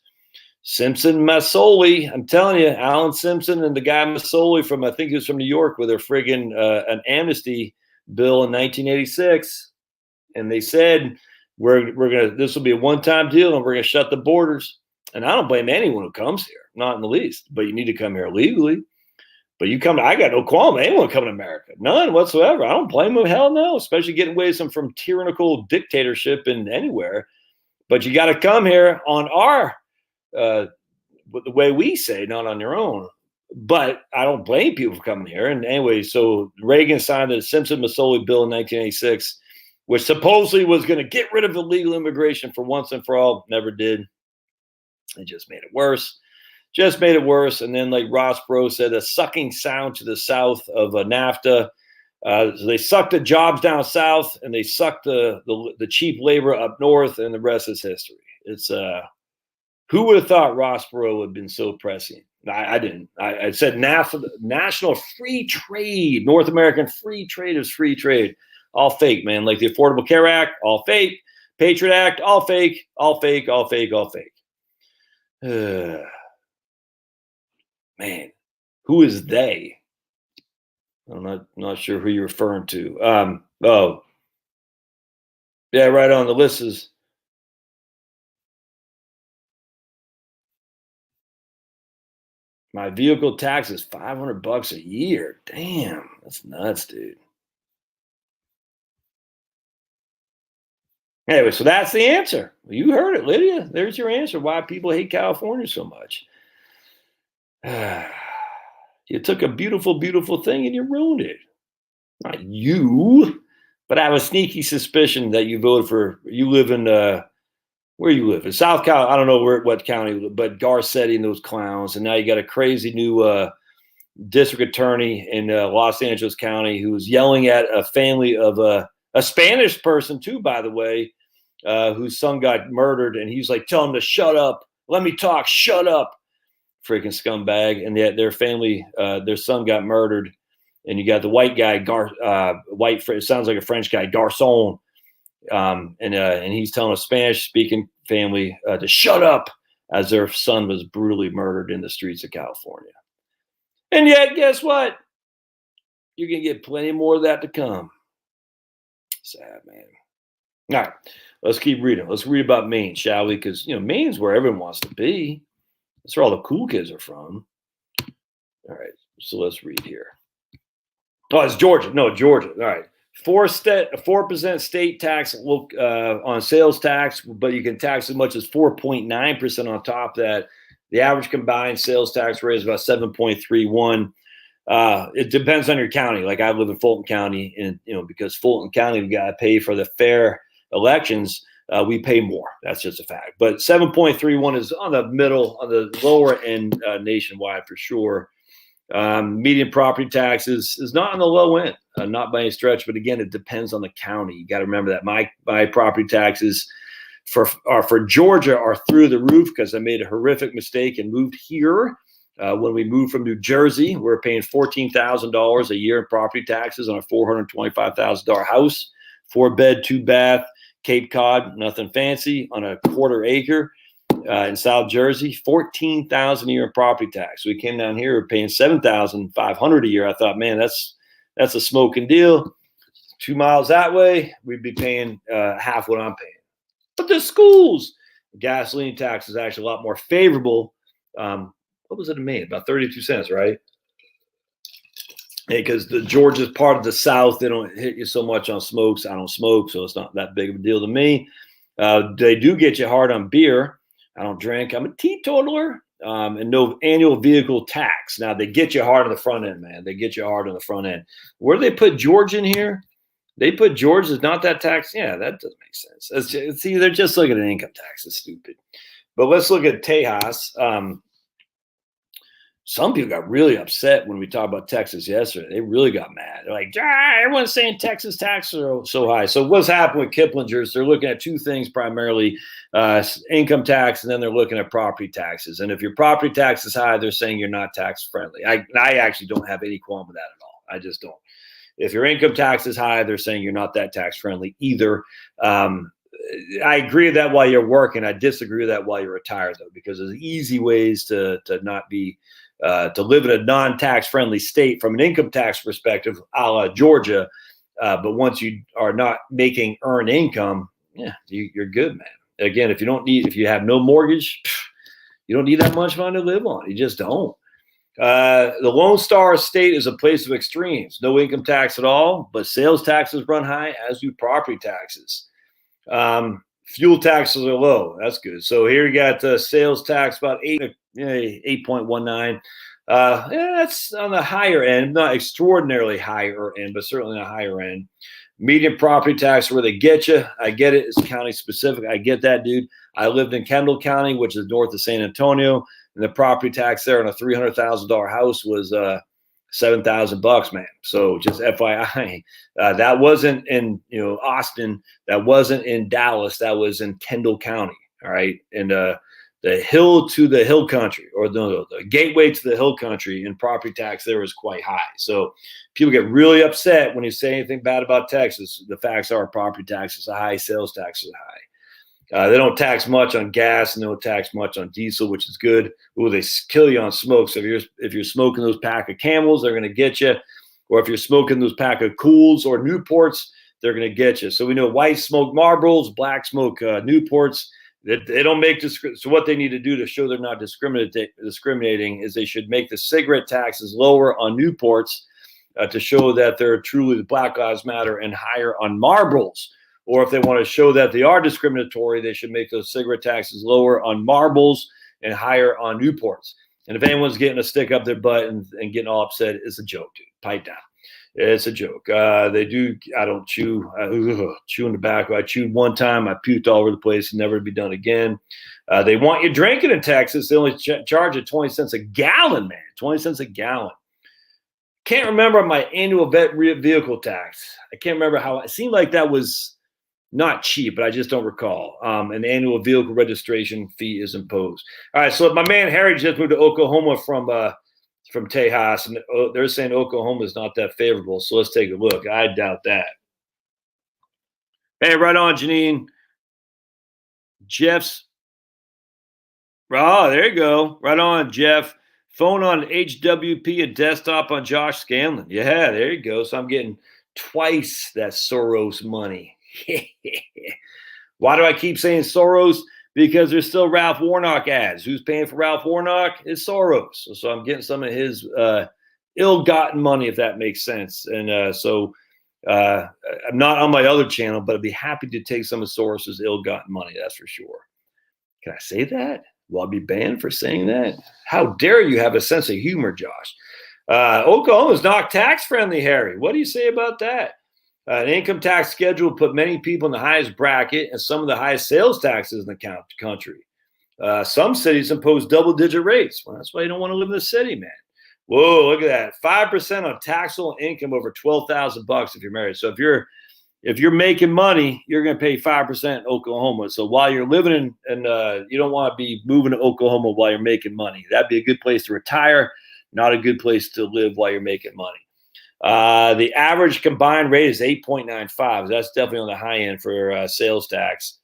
Simpson Massoli, I'm telling you, Alan Simpson and the guy Massoli from, I think he was from New York, with their friggin' an amnesty bill in 1986, and they said we're gonna, this will be a one-time deal, and we're gonna shut the borders. And I don't blame anyone who comes here, not in the least. But you need to come here legally. But you come, I got no qualm with anyone coming to America, none whatsoever. I don't blame them, hell no. Especially getting away from tyrannical dictatorship in anywhere. But you got to come here on our the way we say, not on your own. But I don't blame people for coming here. And anyway, so Reagan signed the Simpson-Massoli bill in 1986, which supposedly was going to get rid of illegal immigration for once and for all. Never did. It just made it worse. Just made it worse. And then, like Ross Perot said, a sucking sound to the south of NAFTA. So they sucked the jobs down south, and they sucked the cheap labor up north, and the rest is history. It's who would have thought Ross Perot would have been so prescient? I didn't. I said NAFTA, National Free Trade, North American Free Trade is free trade. All fake, man. Like the Affordable Care Act, all fake. Patriot Act, all fake, all fake, all fake, all fake. Man, who is they? I'm not sure who you're referring to. Oh, yeah, right on the list is my vehicle tax is $500 a year. Damn, that's nuts, dude. Anyway, so that's the answer. You heard it, Lydia. There's your answer. Why people hate California so much. You took a beautiful, beautiful thing and you ruined it. Not you, but I have a sneaky suspicion that you voted for. You live in where you live in South Cal. I don't know what county, but Garcetti and those clowns. And now you got a crazy new district attorney in Los Angeles County who's yelling at a family of a Spanish person too, by the way, whose son got murdered, and he's like, "Tell him to shut up. Let me talk. Shut up." Freaking scumbag. And yet their family, their son got murdered, and you got the white guy, it sounds like a French guy, Garcon, and he's telling a Spanish-speaking family to shut up as their son was brutally murdered in the streets of California. And yet, guess what? You're gonna get plenty more of that to come. Sad, man. All right, let's keep reading. Let's read about Maine, shall we? Because Maine's where everyone wants to be. That's where all the cool kids are from. All right, so let's read here. Oh, it's Georgia. No, Georgia. All right. 4% state tax on sales tax, but you can tax as much as 4.9% on top of that. The average combined sales tax rate is about 7.31. It depends on your county. Like I live in Fulton County, and because Fulton County, we got to pay for the fair elections. We pay more. That's just a fact. But 7.31 is on the middle, on the lower end nationwide for sure. Median property taxes is not on the low end, not by any stretch. But again, it depends on the county. You got to remember that my property taxes for Georgia are through the roof because I made a horrific mistake and moved here. When we moved from New Jersey, we're paying $14,000 a year in property taxes on a $425,000 house, 4-bed, 2-bath. Cape Cod, nothing fancy, on a quarter acre in South Jersey, $14,000 a year in property tax. So we came down here, we're paying $7,500 a year. I thought, man, that's a smoking deal. 2 miles that way, we'd be paying half what I'm paying. But the schools, gasoline tax is actually a lot more favorable. What was it in Maine? About 32 cents, right? Because the Georgia's part of the South, they don't hit you so much on smokes. I don't smoke, so it's not that big of a deal to me. They do get you hard on beer. I don't drink. I'm a teetotaler, and no annual vehicle tax. Now, they get you hard on the front end, man. They get you hard on the front end. Where do they put Georgia in here? They put Georgia as not that tax. Yeah, that doesn't make sense. See, they're just looking at income tax. It's stupid. But let's look at Tejas. some people got really upset when we talked about Texas yesterday. They really got mad. They're like, everyone's saying Texas taxes are so high. So what's happened with Kiplinger's, they're looking at two things primarily, income tax, and then they're looking at property taxes. And if your property tax is high, they're saying you're not tax friendly. I actually don't have any qualm with that at all. I just don't. If your income tax is high, they're saying you're not that tax friendly either. I agree with that while you're working. I disagree with that while you're retired, though, because there's easy ways to not be to live in a non-tax friendly state from an income tax perspective, a la Georgia. But once you are not making earned income, yeah, you're good, man. Again, if you have no mortgage, you don't need that much money to live on. You just don't. The Lone Star State is a place of extremes. No income tax at all, but sales taxes run high, as do property taxes. Fuel taxes are low. That's good. So here you got sales tax about 8.19. That's on the higher end, not extraordinarily higher end, but certainly on the higher end. Median property tax where they get you. I get it. It's county specific. I get that, dude. I lived in Kendall County, which is north of San Antonio, and the property tax there on a $300,000 house was $7,000, man. So just FYI, that wasn't in Austin, that wasn't in Dallas, that was in Kendall County. All right, and the hill to the hill country, or the gateway to the hill country in property tax there was quite high. So people get really upset when you say anything bad about Texas. The facts are property taxes are high, sales taxes are high. They don't tax much on gas and they don't tax much on diesel, which is good. Ooh, they kill you on smoke. So if you're smoking those pack of Camels, they're going to get you. Or if you're smoking those pack of Cools or Newports, they're going to get you. So we know white smoke Marlboros, black smoke Newports. They don't make so what they need to do to show they're not discriminating is they should make the cigarette taxes lower on Newports to show that they're truly the Black Lives Matter, and higher on Marlboros. Or if they want to show that they are discriminatory, they should make those cigarette taxes lower on Marlboros and higher on Newports. And if anyone's getting a stick up their butt and getting all upset, it's a joke, dude. Pipe down. It's a joke. I don't chew. Chewing tobacco. I chewed one time. I puked all over the place. Never to be done again. They want you drinking in Texas. They only charge you 20 cents a gallon, man. 20 cents a gallon. Can't remember my annual vehicle tax. I can't remember how. It seemed like that was not cheap, but I just don't recall. An annual vehicle registration fee is imposed. All right, so my man Harry just moved to Oklahoma from Tejas, and they're saying Oklahoma is not that favorable. So let's take a look. I doubt that. Hey, right on, Janine. Jeff's. Oh, there you go. Right on, Jeff. Phone on HWP, a desktop on Josh Scanlon. Yeah, there you go. So I'm getting twice that Soros money. Why do I keep saying Soros? Because there's still Ralph Warnock ads. Who's paying for Ralph Warnock? It's Soros. So I'm getting some of his ill-gotten money, if that makes sense. And so I'm not on my other channel, but I'd be happy to take some of Soros's ill-gotten money. That's for sure. Can I say that? Will I be banned for saying that? How dare you have a sense of humor, Josh? Oklahoma's not tax-friendly, Harry. What do you say about that? An income tax schedule put many people in the highest bracket and some of the highest sales taxes in the country. Some cities impose double-digit rates. Well, that's why you don't want to live in the city, man. Whoa, look at that. 5% on taxable income over $12,000 if you're married. So if you're making money, you're going to pay 5% in Oklahoma. So while you're living in you don't want to be moving to Oklahoma while you're making money. That'd be a good place to retire, not a good place to live while you're making money. The average combined rate is 8.95. That's definitely on the high end for sales tax.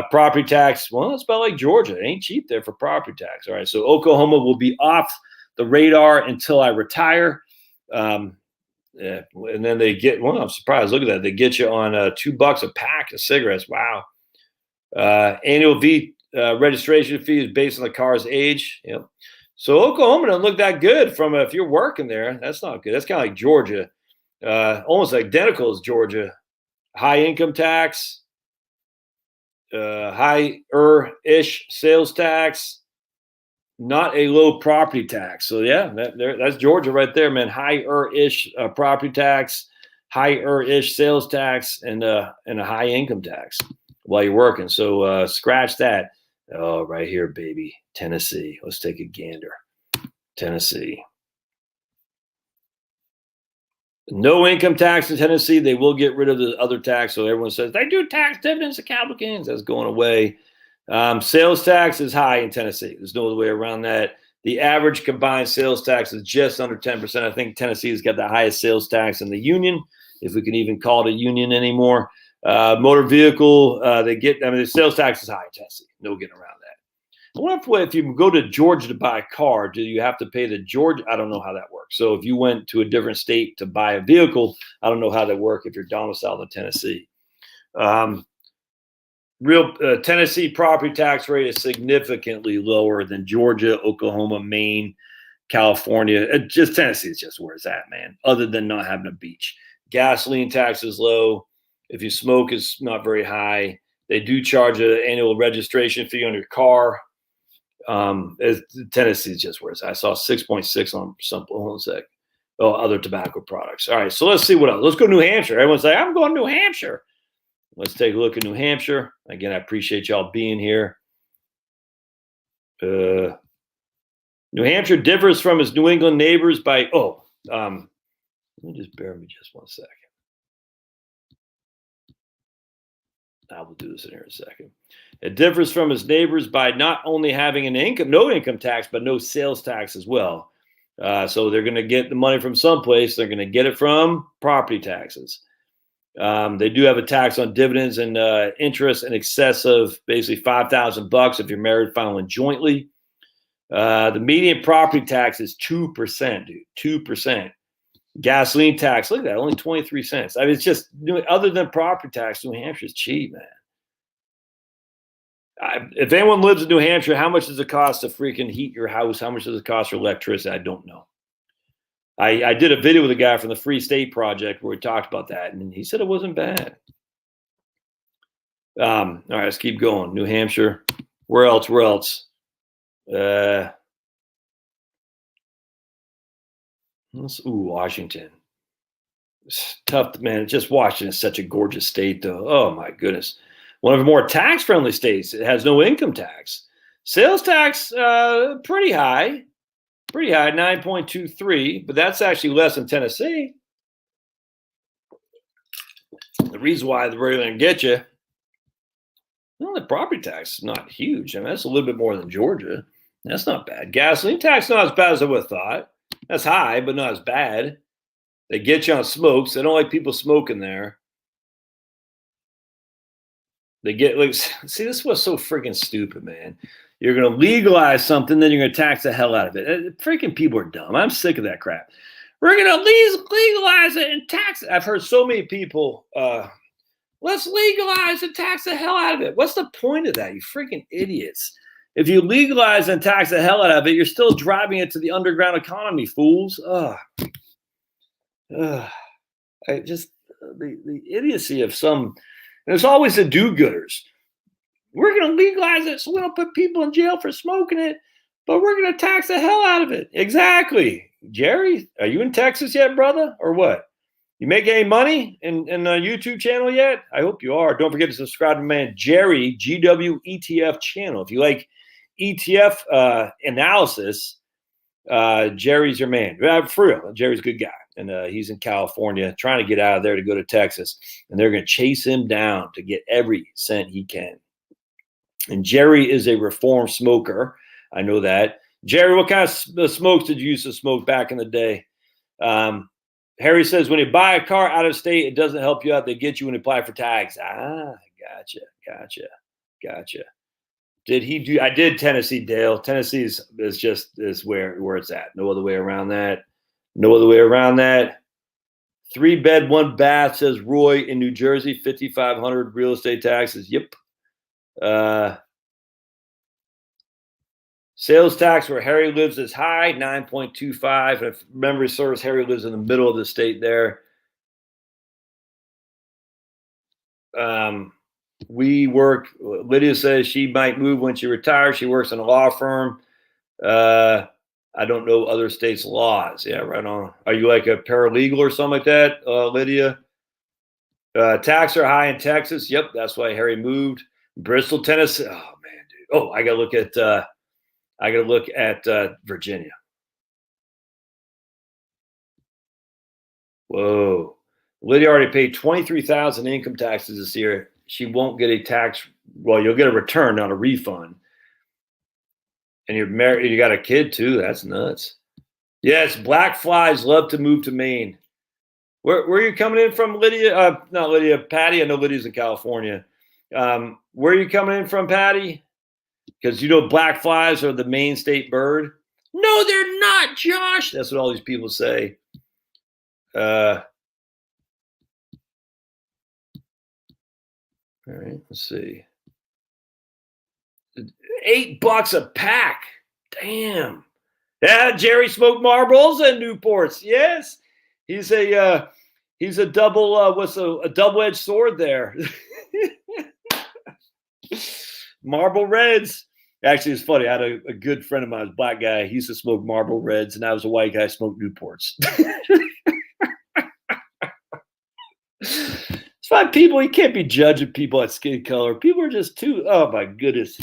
Property tax, well, it's about like Georgia. It ain't cheap there for property tax. All right, so Oklahoma will be off the radar until I retire. Yeah, and then they get, well, I'm surprised. Look at that. They get you on $2 a pack of cigarettes. Wow. Annual registration fee is based on the car's age. Yep. So Oklahoma doesn't look that good if you're working there. That's not good. That's kind of like Georgia, almost identical as Georgia. High income tax, higher-ish sales tax, not a low property tax. So yeah, that's Georgia right there, man. Higher-ish property tax, higher-ish sales tax, and a high income tax while you're working. So scratch that. Oh, right here, baby. Tennessee. Let's take a gander. Tennessee. No income tax in Tennessee. They will get rid of the other tax. So everyone says they do tax dividends and capital gains. That's going away. Sales tax is high in Tennessee. There's no other way around that. The average combined sales tax is just under 10%. I think Tennessee has got the highest sales tax in the union, if we can even call it a union anymore. Motor vehicle, the sales tax is high in Tennessee. No getting around that. I wonder if you go to Georgia to buy a car, do you have to pay the Georgia? I don't know how that works. So if you went to a different state to buy a vehicle, I don't know how that works if you're domiciled in Tennessee. Tennessee property tax rate is significantly lower than Georgia, Oklahoma, Maine, California. Tennessee is just where it's at, man, other than not having a beach. Gasoline tax is low. If you smoke, it's not very high. They do charge an annual registration fee on your car. Tennessee is just where it's at. I saw 6.6 on some, hold on a sec. Oh, other tobacco products. All right, so let's see what else. Let's go to New Hampshire. Everyone's like, I'm going to New Hampshire. Let's take a look at New Hampshire. Again, I appreciate y'all being here. New Hampshire differs from its New England neighbors by, let me just bear with me just 1 second. I will do this in here in a second. It differs from its neighbors by not only having no income tax, but no sales tax as well. So they're going to get the money from someplace. They're going to get it from property taxes. They do have a tax on dividends and interest in excess of basically $5,000 if you're married filing jointly. The median property tax is 2%, dude. 2%. Gasoline tax, look at that, only 23 cents. I mean, it's just, other than property tax, New Hampshire is cheap, man. If anyone lives in New Hampshire, how much does it cost to freaking heat your house? How much does it cost for electricity? I don't know. I did a video with a guy from the Free State Project where we talked about that, and he said it wasn't bad. All right, let's keep going. New Hampshire. Where else? Washington. It's tough, man. Just Washington is such a gorgeous state, though. Oh, my goodness. One of the more tax-friendly states. It has no income tax. Sales tax, pretty high. Pretty high, 9.23, but that's actually less than Tennessee. The reason why they're really going to get you, the property tax is not huge. I mean, that's a little bit more than Georgia. That's not bad. Gasoline tax, not as bad as I would have thought. That's high, but not as bad. They get you on smokes. They don't like people smoking there. They get, like, see, this was so freaking stupid, man. You're going to legalize something, then you're going to tax the hell out of it. Freaking people are dumb. I'm sick of that crap. We're going to legalize it and tax it. I've heard so many people, let's legalize and tax the hell out of it. What's the point of that, you freaking idiots? If you legalize and tax the hell out of it, you're still driving it to the underground economy, fools. The idiocy of some, and it's always the do-gooders. We're going to legalize it so we don't put people in jail for smoking it, but we're going to tax the hell out of it. Exactly. Jerry, are you in Texas yet, brother, or what? You make any money in a YouTube channel yet? I hope you are. Don't forget to subscribe to my man Jerry, GWETF channel. If you like ETF analysis, Jerry's your man. For real, Jerry's a good guy. And he's in California trying to get out of there to go to Texas. And they're going to chase him down to get every cent he can. And Jerry is a reformed smoker. I know that. Jerry, what kind of smokes did you used to smoke back in the day? Harry says, when you buy a car out of state, it doesn't help you out. They get you when you apply for tags. Gotcha. Did he do? I did Tennessee, Dale. Tennessee is where it's at. No other way around that. 3-bed, 1 bath, says Roy in New Jersey, $5,500 real estate taxes. Yep. Sales tax where Harry lives is high, 9.25. If memory serves, Harry lives in the middle of the state there. Lydia says she might move when she retires. She works in a law firm. I don't know other states' laws. Yeah, right on. Are you like a paralegal or something like that, Lydia? Taxes are high in Texas. Yep, that's why Harry moved. Bristol, Tennessee. Oh man, dude. Oh, I gotta look at Virginia. Whoa. Lydia already paid 23,000 income taxes this year. She won't get a tax. Well, you'll get a return, not a refund. And you're married. You got a kid too. That's nuts. Yes, black flies love to move to Maine. Where are you coming in from, Lydia? Not Lydia, Patty. I know Lydia's in California. Where are you coming in from, Patty? Because you know black flies are the Maine state bird. No, they're not, Josh. That's what all these people say. All right, let's see. $8 a pack. Damn. Yeah, Jerry smoked marbles and Newports. Yes, he's a double. What's a double-edged sword there? Marble Reds. Actually, it's funny. I had a good friend of mine, a black guy. He used to smoke Marble Reds, and I was a white guy, smoked Newports. It's why people, you can't be judging people at skin color. People are just too, oh my goodness.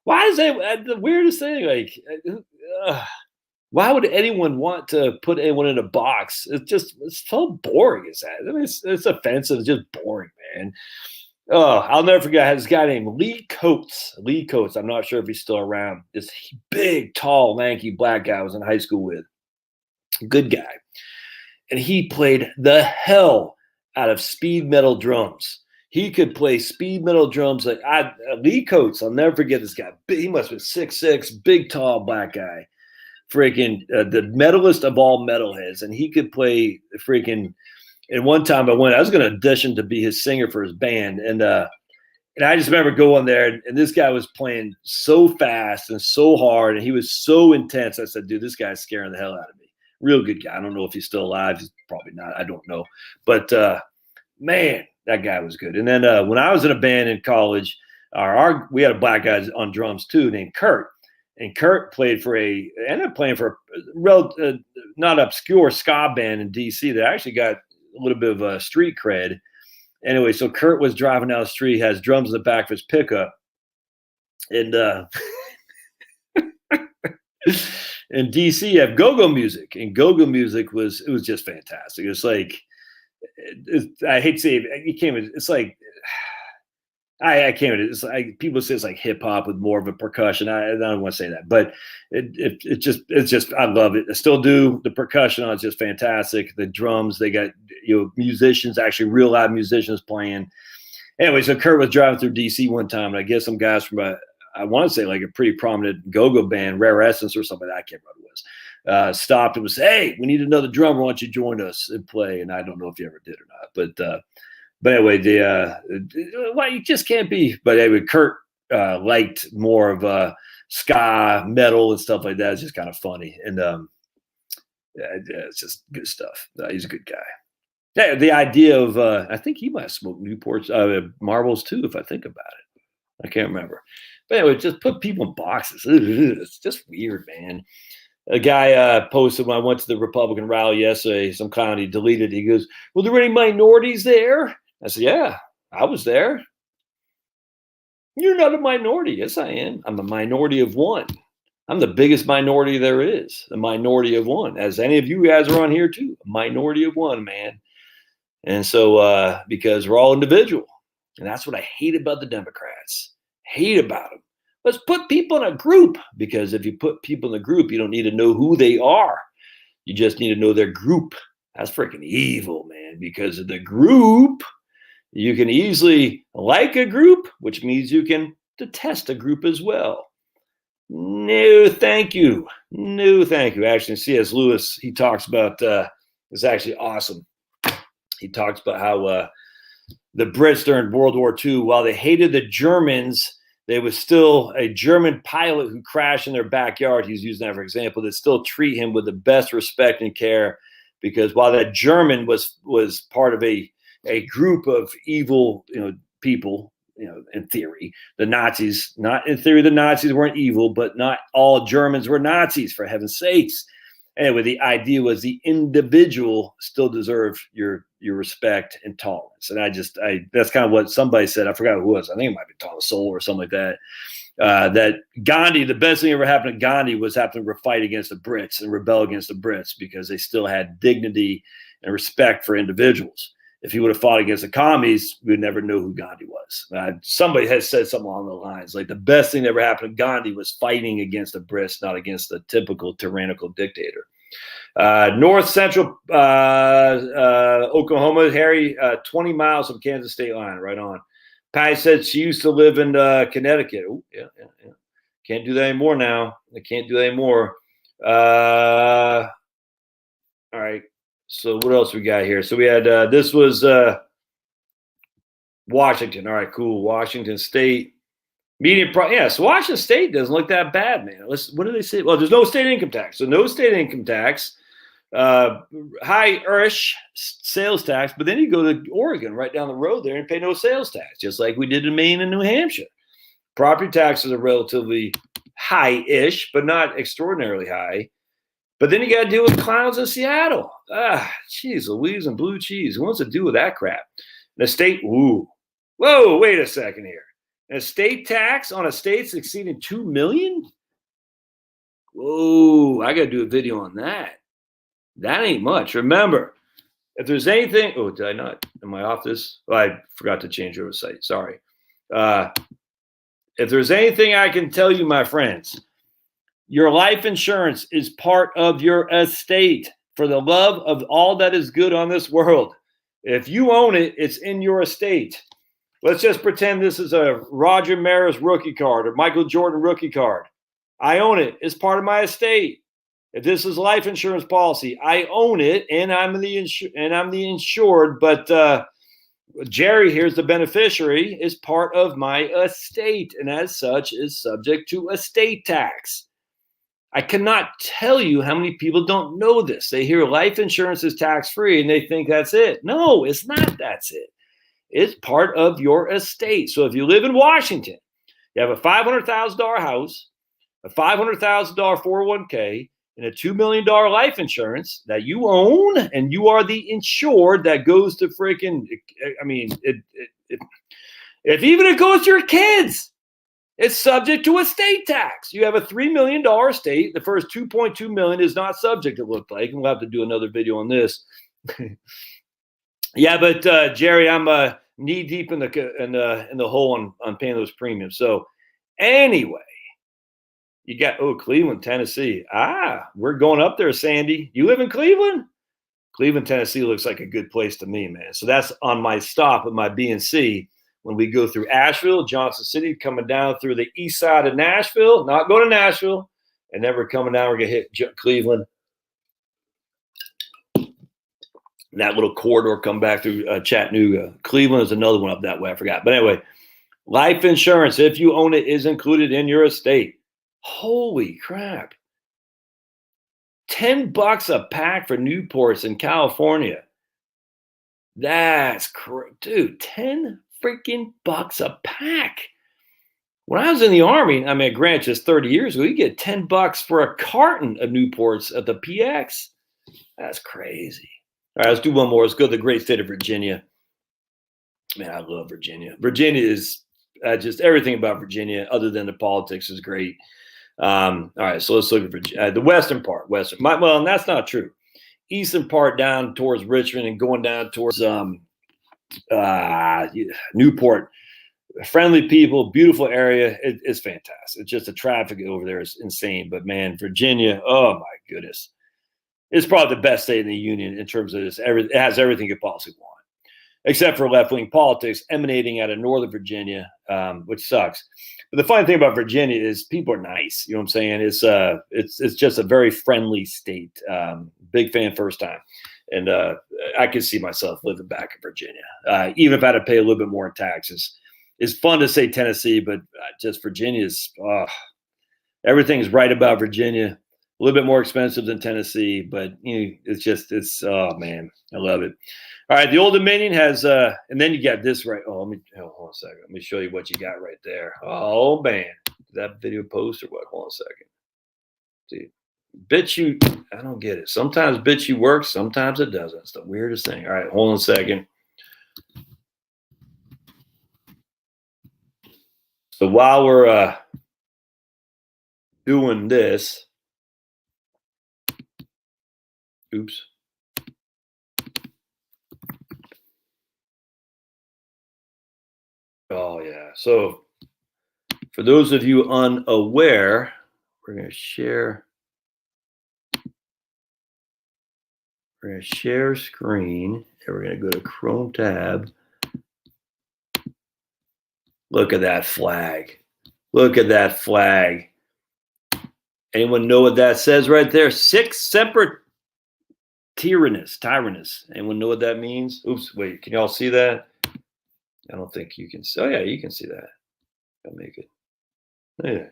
Why is that the weirdest thing? Like, why would anyone want to put anyone in a box? It's so boring. Is that? I mean, it's offensive. It's just boring, man. Oh, I'll never forget. This guy named Lee Coates. Lee Coates. I'm not sure if he's still around. This big, tall, lanky black guy I was in high school with. Good guy. And he played the hell out of speed metal drums. He could play speed metal drums like Lee Coates. I'll never forget this guy. He must have been 6'6", big, tall black guy. Freaking the metalist of all metalheads. And he could play freaking. And one time I was going to audition to be his singer for his band. And I just remember going there, and this guy was playing so fast and so hard, and he was so intense. I said, dude, this guy's scaring the hell out of me. Real good guy. I don't know if he's still alive. He's probably not. I don't know. But, man, that guy was good. And then when I was in a band in college, we had a black guy on drums too named Kurt. And Kurt ended up playing for a not obscure ska band in D.C. that actually got a little bit of a street cred. Anyway, so Kurt was driving down the street, has drums in the back of his pickup. And in DC, you have go-go music. And go-go music was just fantastic. It was like, I hate to say it, it's like, I can't. It's like people say it's like hip hop with more of a percussion. I don't want to say that, but it's just I love it. I still do. The percussion on it's just fantastic. The drums, they got musicians, actually real live musicians playing. Anyway, so Kurt was driving through DC one time, and I guess some guys from I want to say like a pretty prominent go-go band, Rare Essence or something. I can't remember what it was. Stopped and was, hey, we need another drummer. Why don't you join us and play? And I don't know if you ever did or not, but anyway, you just can't be. But anyway, Kurt liked more of ska, metal, and stuff like that. It's just kind of funny, and it's just good stuff. He's a good guy. Yeah, the idea of I think he might have smoked Newports, marbles too, if I think about it. I can't remember. But anyway, just put people in boxes. It's just weird, man. A guy posted when I went to the Republican rally yesterday, some clown, he deleted. He goes, "Were there any minorities there?" I said, "Yeah, I was there." "You're not a minority." "Yes, I am. I'm a minority of one. I'm the biggest minority there is, a minority of one. As any of you guys are on here too, a minority of one, man." And so because we're all individual. And that's what I hate about the Democrats. Hate about them. Let's put people in a group, because if you put people in a group, you don't need to know who they are. You just need to know their group. That's freaking evil, man, because of the group. You can easily like a group, which means you can detest a group as well. No, thank you. No, thank you. Actually, C.S. Lewis, he talks about, it's actually awesome. He talks about how the Brits during World War II, while they hated the Germans, there was still a German pilot who crashed in their backyard. He's using that for example, that still treat him with the best respect and care, because while that German was part of a group of evil, people, in theory, the Nazis, not in theory, the Nazis weren't evil, but not all Germans were Nazis, for heaven's sakes. Anyway, the idea was the individual still deserved your respect and tolerance. And that's kind of what somebody said. I forgot who it was. I think it might be Thomas Sowell or something like that. That Gandhi, the best thing ever happened to Gandhi was having to fight against the Brits and rebel against the Brits, because they still had dignity and respect for individuals. If he would have fought against the commies, we'd never know who Gandhi was. Somebody has said something along the lines like the best thing that ever happened to Gandhi was fighting against the Brits, not against the typical tyrannical dictator. North Central Oklahoma, Harry, 20 miles from Kansas state line, right on. Patty said she used to live in Connecticut. Oh, yeah. Can't do that anymore now. I can't do that anymore. All right. So what else we got here? So we had this was Washington. All right, cool. Washington State. Median price. Yeah, so Washington State doesn't look that bad, man. What do they say? Well, there's no state income tax. So no state income tax. High-ish sales tax, but then you go to Oregon right down the road there and pay no sales tax, just like we did in Maine and New Hampshire. Property taxes are relatively high-ish, but not extraordinarily high. But then you got to deal with clowns in Seattle. Geez, Louise and blue cheese. Who wants to deal with that crap? The state, whoa, wait a second here. An estate tax on estates exceeding $2 million? Whoa, I got to do a video on that. That ain't much. Remember, if there's anything, did I not? Am I off this? Oh, I forgot to change over site. Sorry. If there's anything I can tell you, my friends, your life insurance is part of your estate for the love of all that is good on this world. If you own it, it's in your estate. Let's just pretend this is a Roger Maris rookie card or Michael Jordan rookie card. I own it. It's part of my estate. If this is life insurance policy, I own it, and I'm the insured. But Jerry, here's the beneficiary, is part of my estate, and as such is subject to estate tax. I cannot tell you how many people don't know this. They hear life insurance is tax-free, and they think that's it. No, it's not. That's it. It's part of your estate. So if you live in Washington, you have a $500,000 house, a $500,000 401k, and a $2 million life insurance that you own, and you are the insured that goes to freaking, if even it goes to your kids, it's subject to estate tax. You have a $3 million estate. The first $2.2 million is not subject, it looked like, and we'll have to do another video on this. Yeah, but Jerry, I'm knee deep in the hole on paying those premiums. So anyway, you got Cleveland, Tennessee. We're going up there, Sandy. You live in Cleveland? Cleveland, Tennessee looks like a good place to me, man. So that's on my stop at my BNC when we go through Asheville, Johnson City, coming down through the east side of Nashville. Not going to Nashville, and then we're coming down. We're gonna hit Cleveland. That little corridor come back through Chattanooga. Cleveland is another one up that way. I forgot. But anyway, life insurance, if you own it, is included in your estate. Holy crap. $10 a pack for Newports in California. That's dude, 10 freaking bucks a pack. When I was in the Army, I mean, granted, just 30 years ago, you get $10 for a carton of Newports at the PX. That's crazy. All right, let's do one more. Let's go to the great state of Virginia. Man, I love Virginia. Virginia is just everything about Virginia, other than the politics, is great. All right, so let's look at Virginia, the western part. Well, and that's not true. Eastern part down towards Richmond and going down towards Newport. Friendly people, beautiful area. It's fantastic. It's just the traffic over there is insane. But man, Virginia, oh my goodness. It's probably the best state in the union in terms of this. It has everything you could possibly want, except for left-wing politics emanating out of Northern Virginia, which sucks. But the funny thing about Virginia is people are nice. You know what I'm saying? It's just a very friendly state. Big fan first time. And I could see myself living back in Virginia, even if I had to pay a little bit more in taxes. It's fun to say Tennessee, but just Virginia is everything's right about Virginia. A little bit more expensive than Tennessee, but it's oh man, I love it. All right, the Old Dominion has and then you got this right. Hold on a second. Let me show you what you got right there. Oh man, did that video post or what? Hold on a second. See, BitChute, I don't get it. Sometimes BitChute works, sometimes it doesn't. It's the weirdest thing. All right, hold on a second. So while we're doing this. Oops. Oh yeah. So for those of you unaware, we're going to share. We're going to share screen, and we're going to go to Chrome tab. Look at that flag. Look at that flag. Anyone know what that says right there? Sic semper tyrannus. Anyone know what that means? Oops, wait, can y'all see that? I don't think you can see. Oh yeah, you can see that. I'll make it. Yeah.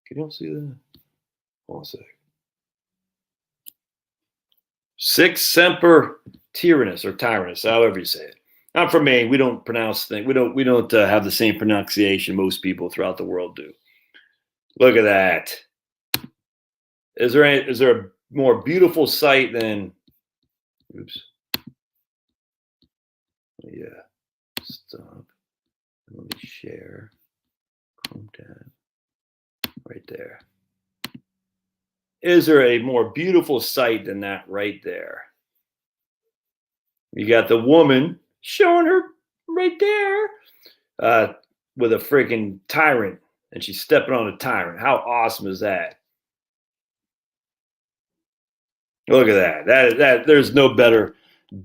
Can y'all see that? Hold on a sec. Sic semper tyrannus or tyrannus, however you say it. Not from Maine. We don't pronounce things. We don't have the same pronunciation most people throughout the world do. Look at that. Is there a more beautiful sight than? Oops. Yeah. Stop. Let me share. Chrome tab. Right there. Is there a more beautiful sight than that right there? You got the woman showing her right there with a freaking tyrant, and she's stepping on a tyrant. How awesome is that? Look at that. That there's no better.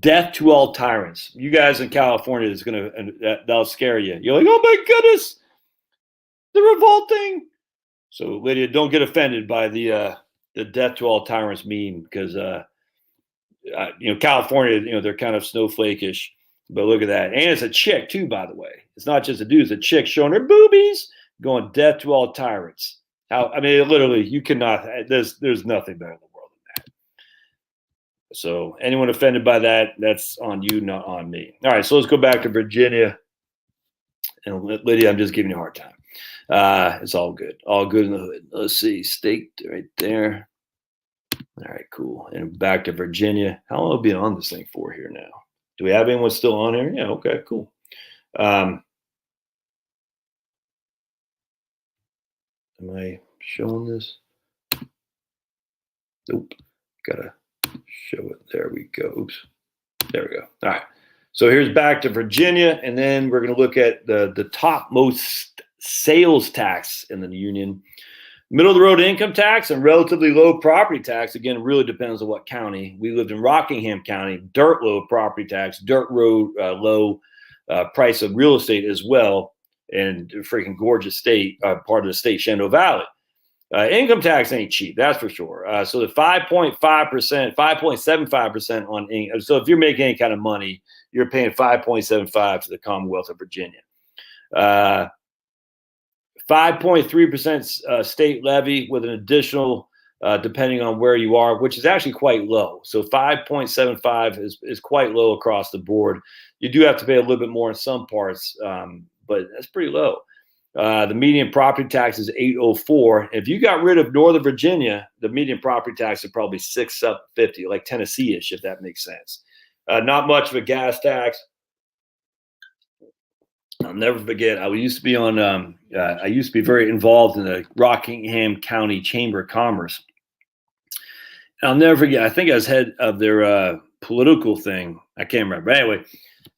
Death to all tyrants. You guys in California is gonna that'll scare you. You're like, oh my goodness, the revolting. So, Lydia, don't get offended by the death to all tyrants meme because California, they're kind of snowflakeish. But look at that, and it's a chick too, by the way. It's not just a dude; it's a chick showing her boobies, going death to all tyrants. Literally, you cannot. There's nothing better in the world than that. So, anyone offended by that, that's on you, not on me. All right, so let's go back to Virginia. And Lydia, I'm just giving you a hard time. It's all good. All good in the hood. Let's see. Staked right there. All right, cool. And back to Virginia. How long have we been on this thing for here now? Do we have anyone still on here? Yeah, okay, cool. Am I showing this? Nope. Gotta show it. There we go. Oops. There we go. All right. So here's back to Virginia, and then we're going to look at the top most sales tax in the union. Middle of the road income tax and relatively low property tax. Again, really depends on what county. We lived in Rockingham County, dirt low property tax, dirt road low price of real estate as well, and freaking gorgeous state, part of the state, Shenandoah Valley. Income tax ain't cheap, that's for sure. So the 5.5%, 5.75% on income. So if you're making any kind of money, you're paying 5.75 to the Commonwealth of Virginia. 5.3% state levy with an additional, depending on where you are, which is actually quite low. So 5.75 is quite low across the board. You do have to pay a little bit more in some parts, but that's pretty low. The median property tax is $804. If you got rid of Northern Virginia, the median property tax is probably $650, like Tennessee-ish, if that makes sense. Not much of a gas tax. I'll never forget. I used to be I used to be very involved in the Rockingham County Chamber of Commerce. And I'll never forget. I think I was head of their political thing. I can't remember. But anyway,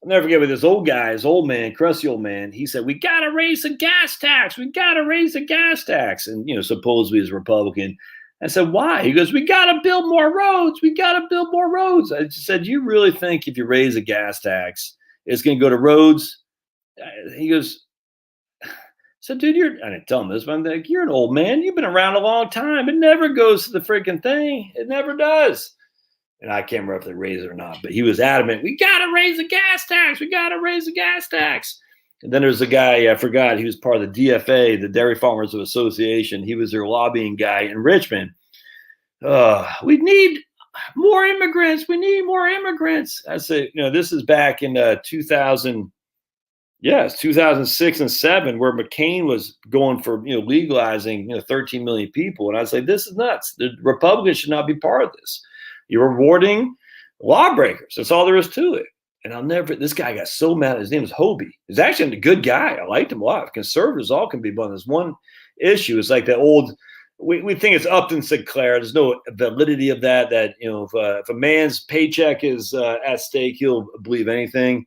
I'll never forget with this old guy, this old man, crusty old man. He said, "We got to raise the gas tax. We got to raise the gas tax." And supposedly he's a Republican. I said, "Why?" He goes, "We got to build more roads. We got to build more roads." I just said, "You really think if you raise the gas tax, it's going to go to roads?" He goes, "So, dude, I didn't tell him this, but I'm like, you're an old man. You've been around a long time. It never goes to the freaking thing. It never does." And I can't remember if they raised it or not, but he was adamant. "We got to raise the gas tax. We got to raise the gas tax." And then there's a guy, I forgot, he was part of the DFA, the Dairy Farmers Association. He was their lobbying guy in Richmond. "We need more immigrants. We need more immigrants." I said, this is back in 2000. Yes, 2006 and 2007, where McCain was going for legalizing 13 million people, and I say this is nuts. The Republicans should not be part of this. You're rewarding lawbreakers. That's all there is to it. And I'll never. This guy got so mad. His name is Hobie. He's actually a good guy. I liked him a lot. Conservatives all can be, but there's one issue. It's like that old we think it's Upton Sinclair. There's no validity of that. That if a man's paycheck is at stake, he'll believe anything.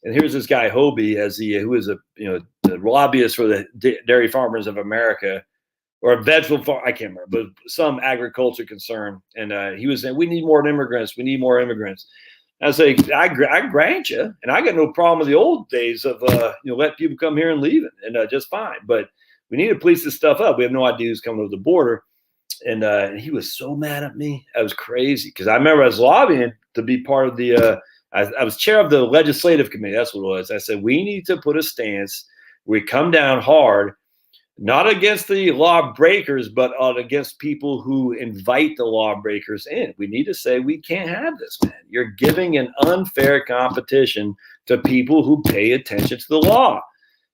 And here's this guy Hobie, who is the lobbyist for the Dairy Farmers of America, or a vegetable farm. I can't remember, but some agriculture concern. And he was saying, we need more immigrants. We need more immigrants. I say, I grant you, and I got no problem with the old days of let people come here and leave it, and just fine. But we need to police this stuff up. We have no idea who's coming over the border. And he was so mad at me. I was crazy because I remember I was lobbying to be part of the I was chair of the legislative committee. That's what it was. I said, we need to put a stance where we come down hard, not against the lawbreakers, but against people who invite the lawbreakers in. We need to say, we can't have this, man. You're giving an unfair competition to people who pay attention to the law.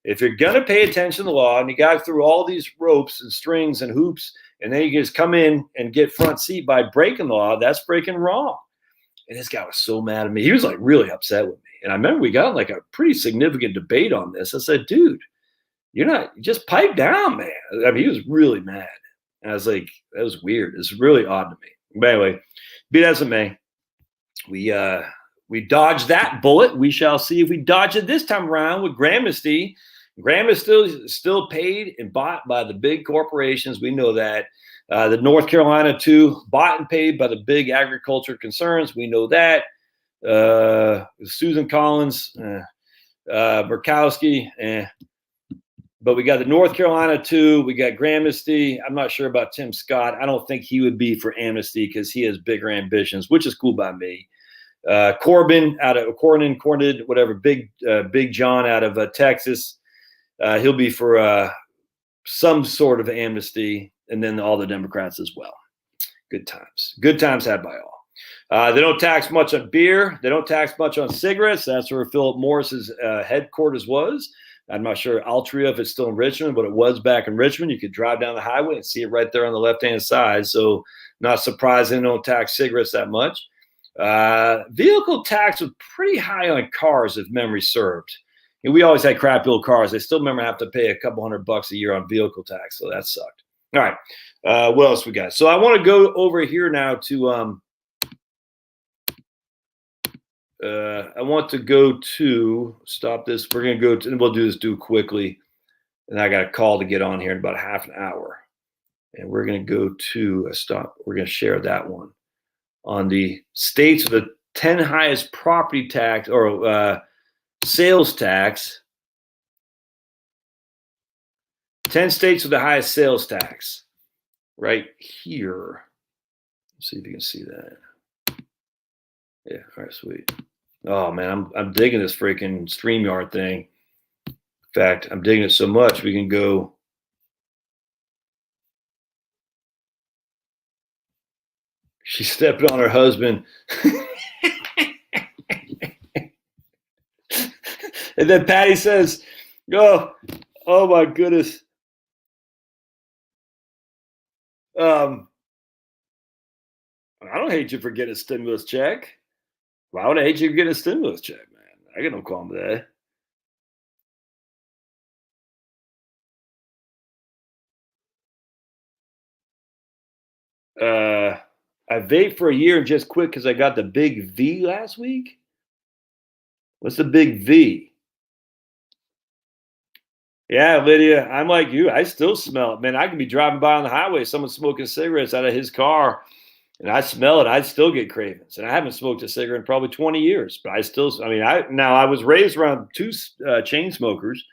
If you're going to pay attention to the law and you got through all these ropes and strings and hoops, and then you just come in and get front seat by breaking the law, that's breaking wrong. And this guy was so mad at me. He was like really upset with me. And I remember we got like a pretty significant debate on this. I said, dude, just pipe down, man. I mean, he was really mad. And I was like, that was weird. It's really odd to me. But anyway, be that as it may, we dodged that bullet. We shall see if we dodge it this time around with Gramnesty. Graham is still paid and bought by the big corporations. We know that. The North Carolina, too, bought and paid by the big agriculture concerns. We know that. Susan Collins, Murkowski, but we got the North Carolina, too. We got Gramnesty. I'm not sure about Tim Scott. I don't think he would be for amnesty because he has bigger ambitions, which is cool by me. Corbyn out of Cornyn, whatever, Big John out of Texas. He'll be for some sort of amnesty, and then all the Democrats as well. Good times had by all. They don't tax much on beer. They don't tax much on cigarettes. That's where Philip Morris's headquarters was. I'm not sure Altria if it's still in Richmond, but it was back in Richmond. You could drive down the highway and see it right there on the left-hand side. So not surprising they don't tax cigarettes that much. Vehicle tax was pretty high on cars, if memory served. And we always had crappy old cars. They still remember have to pay a couple $100 a year on vehicle tax, so that sucked. All right, what else we got? So I want to go over here now to I want to go to stop this. We're gonna go to, and we'll do quickly. And I got a call to get on here in about half an hour, and we're gonna go to a stop. We're gonna share that one on the states with the 10 highest property tax or sales tax. 10 states with the highest sales tax right here. Let's see if you can see that. Yeah, all right, sweet. Oh man, I'm digging this freaking StreamYard thing. In fact, I'm digging it so much we can go. She's stepping on her husband. And then Patty says, oh my goodness. I don't hate you for getting a stimulus check. Why would I hate you for getting a stimulus check, man? I got no problem with that. I vaped for a year and just quit because I got the big V last week. What's the big V? Yeah, Lydia, I'm like you. I still smell it, man. I can be driving by on the highway, someone smoking cigarettes out of his car, and I smell it. I'd still get cravings. And I haven't smoked a cigarette in probably 20 years, but I was raised around two chain smokers,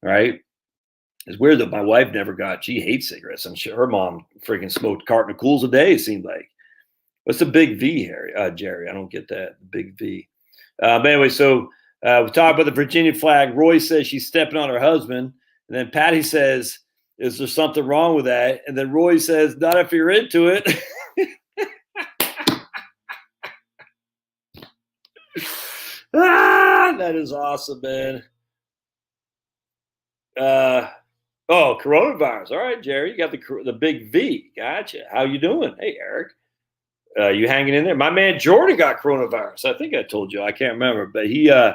right? It's weird that my wife never got. She hates cigarettes. I'm sure her mom freaking smoked a carton of Cools a day. It seemed like. What's the big V, Jerry? I don't get that big V. But anyway, so we talked about the Virginia flag. Roy says she's stepping on her husband, and then Patty says, "Is there something wrong with that?" And then Roy says, "Not if you're into it." That is awesome, man. Oh, coronavirus. All right, Jerry, you got the big V. Gotcha. How you doing? Hey, Eric. You hanging in there? My man Jordan got coronavirus. I think I told you. I can't remember, but he has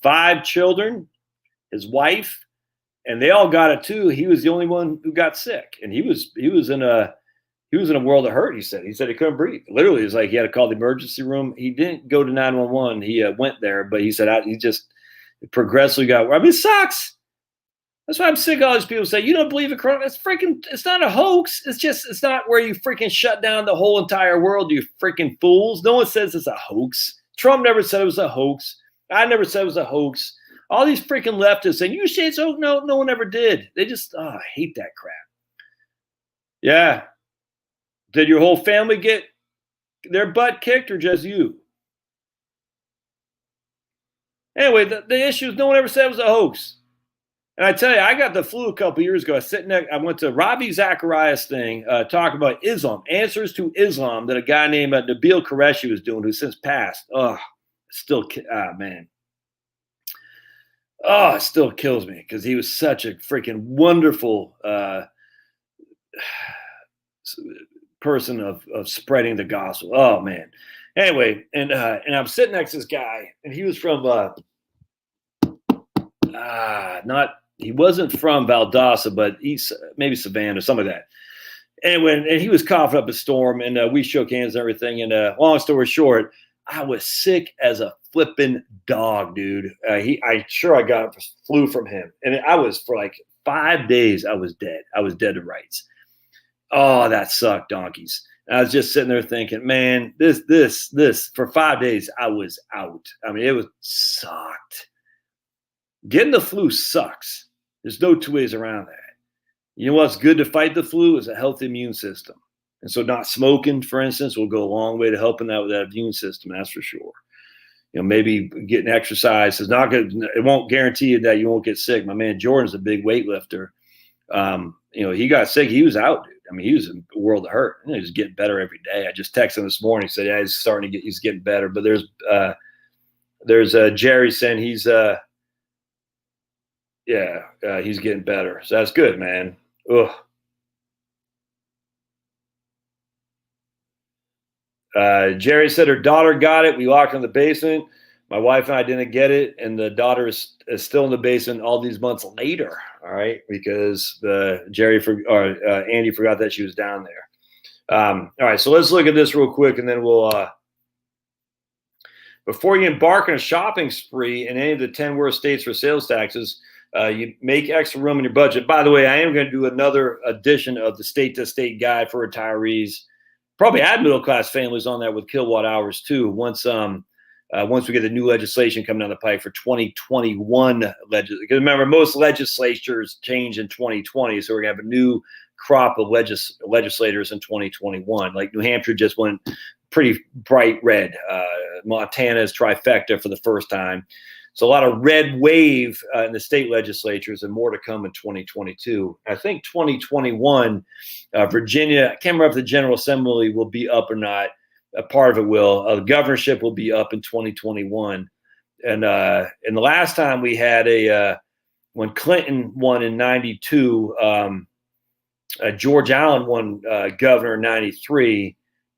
5 children, his wife, and they all got it too. He was the only one who got sick, and he was in a world of hurt. He said he couldn't breathe. Literally, it was like he had to call the emergency room. He didn't go to 911. He went there, but he said he just progressively got. I mean, it sucks. That's why I'm sick of all these people say, you don't believe in corona. It's not a hoax. It's not where you freaking shut down the whole entire world, you freaking fools. No one says it's a hoax. Trump never said it was a hoax. I never said it was a hoax. All these freaking leftists saying, you say it's a hoax. No one ever did. They just, I hate that crap. Yeah. Did your whole family get their butt kicked or just you? Anyway, the issue is no one ever said it was a hoax. And I tell you, I got the flu a couple years ago. I went to Ravi Zacharias' thing, talking about Islam, answers to Islam that a guy named Nabil Qureshi was doing, who's since passed. Man. Oh, it still kills me because he was such a freaking wonderful person of spreading the gospel. Oh, man. Anyway, and I'm sitting next to this guy, and he was from he wasn't from Valdosta, but maybe Savannah or something like that. Anyway, and he was coughing up a storm, and we shook hands and everything. And long story short, I was sick as a flipping dog, dude. I got flu from him, and I was for like 5 days. I was dead. I was dead to rights. Oh, that sucked, donkeys. And I was just sitting there thinking, man, this for 5 days I was out. I mean, it sucked. Getting the flu sucks. There's no two ways around that. You know what's good to fight the flu is a healthy immune system. And so not smoking, for instance, will go a long way to helping out with that immune system, that's for sure. You know, maybe getting exercise is not good. It won't guarantee you that you won't get sick. My man Jordan's a big weightlifter. He got sick. He was out, dude. I mean, he was in a world of hurt. He was getting better every day. I just texted him this morning. He said, yeah, he's getting better. But there's Jerry saying he's getting better. So that's good, man. Ugh. Jerry said her daughter got it. We locked her in the basement. My wife and I didn't get it, and the daughter is still in the basement all these months later. All right, because Andy forgot that she was down there. All right, so let's look at this real quick, and then we'll. Before you embark on a shopping spree in any of the 10 worst states for sales taxes, you make extra room in your budget. By the way, I am going to do another edition of the state-to-state guide for retirees. Probably add middle-class families on that with kilowatt hours too. Once we get the new legislation coming down the pipe for 2021 because remember, most legislatures change in 2020, so we're gonna have a new crop of legislators in 2021. Like New Hampshire just went pretty bright red. Montana is trifecta for the first time. So a lot of red wave in the state legislatures, and more to come in 2022. I think 2021, Virginia, I can't remember if the General Assembly will be up or not. A part of it will. The governorship will be up in 2021. And the last time we had when Clinton won in 92, George Allen won governor in 93,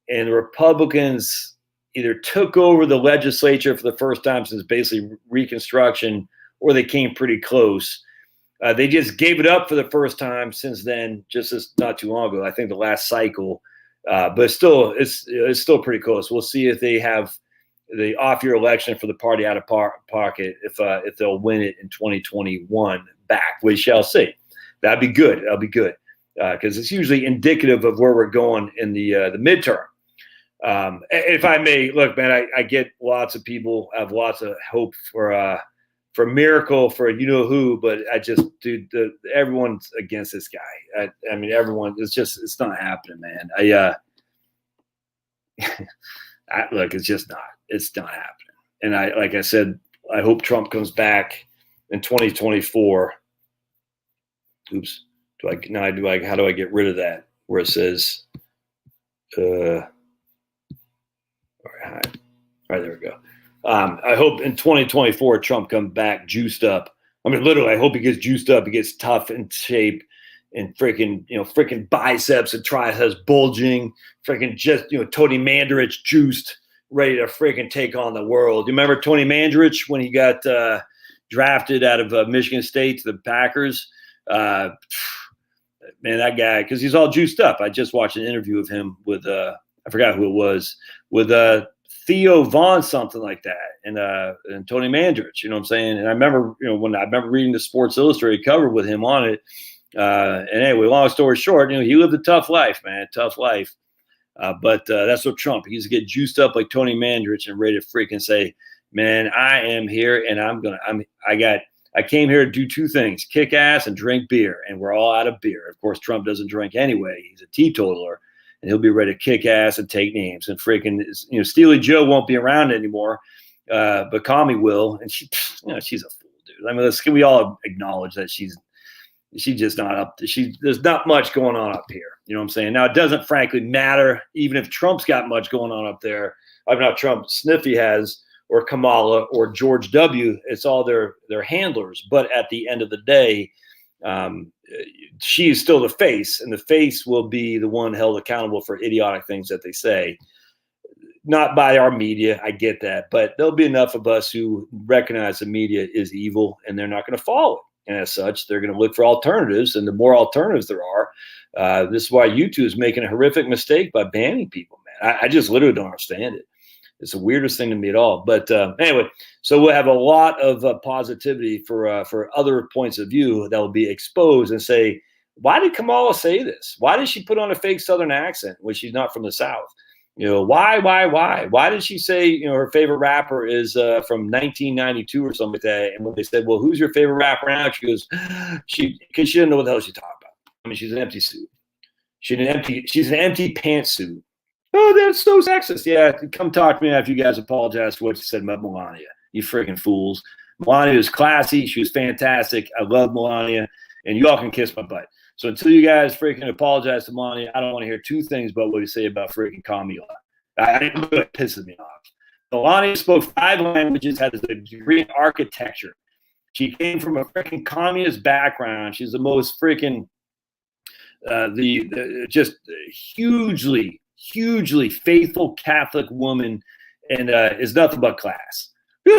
and the Republicans either took over the legislature for the first time since basically Reconstruction, or they came pretty close. They just gave it up for the first time since then, not too long ago. I think the last cycle, but still, it's still pretty close. We'll see if they have the off-year election for the party out of pocket, if they'll win it in 2021 back. We shall see. That'd be good. That'll be good because it's usually indicative of where we're going in the midterm. If I may, look, man, I get lots of people have lots of hope for a miracle for you know who, but I just, dude, everyone's against this guy. I mean, everyone. It's not happening, man. Look, it's just not. It's not happening. And like I said, I hope Trump comes back in 2024. Oops. How do I get rid of that? Where it says, all right, there we go. I hope in 2024 Trump comes back juiced up. I mean, literally, I hope he gets juiced up. He gets tough and shape, and freaking biceps and triceps bulging. Freaking just Tony Mandarich juiced, ready to freaking take on the world. You remember Tony Mandarich when he got drafted out of Michigan State to the Packers. Man, that guy, because he's all juiced up. I just watched an interview of him with I forgot who it was, with Theo Vaughn, something like that, and Tony Mandrich. You know what I'm saying? And I remember, when I remember reading the Sports Illustrated cover with him on it. And anyway, long story short, he lived a tough life, man, tough life. But that's what Trump. He's get juiced up like Tony Mandrich and ready to freaking say, man, I am here, and I came here to do two things: kick ass and drink beer. And we're all out of beer. Of course, Trump doesn't drink anyway. He's a teetotaler, and he'll be ready to kick ass and take names. And freaking, Steely Joe won't be around anymore, but Kami will. And she's a fool, dude. I mean, can we all acknowledge that she's just not up to, there's not much going on up here. You know what I'm saying? Now, it doesn't frankly matter, even if Trump's got much going on up there. I'm not Trump, Sniffy has, or Kamala, or George W. It's all their handlers. But at the end of the day, she is still the face, and the face will be the one held accountable for idiotic things that they say. Not by our media, I get that, but there'll be enough of us who recognize the media is evil, and they're not going to follow it. And as such, they're going to look for alternatives, and the more alternatives there are, this is why YouTube is making a horrific mistake by banning people, man. I just literally don't understand it. It's the weirdest thing to me at all. But anyway, so we'll have a lot of positivity for other points of view that will be exposed and say, why did Kamala say this? Why did she put on a fake Southern accent when she's not from the South? Why? Why did she say, her favorite rapper is from 1992 or something like that? And when they said, well, who's your favorite rapper now? She goes, because she didn't know what the hell she talking about. I mean, she's an empty suit. She's an empty pantsuit. Oh, that's so sexist. Yeah, come talk to me after you guys apologize for what you said about Melania. You freaking fools. Melania was classy. She was fantastic. I love Melania. And you all can kiss my butt. So until you guys freaking apologize to Melania, I don't want to hear two things about what you say about freaking Kamala. It pisses me off. Melania spoke 5 languages, had a degree in architecture. She came from a freaking communist background. She's the most freaking, just hugely faithful Catholic woman, and is nothing but class.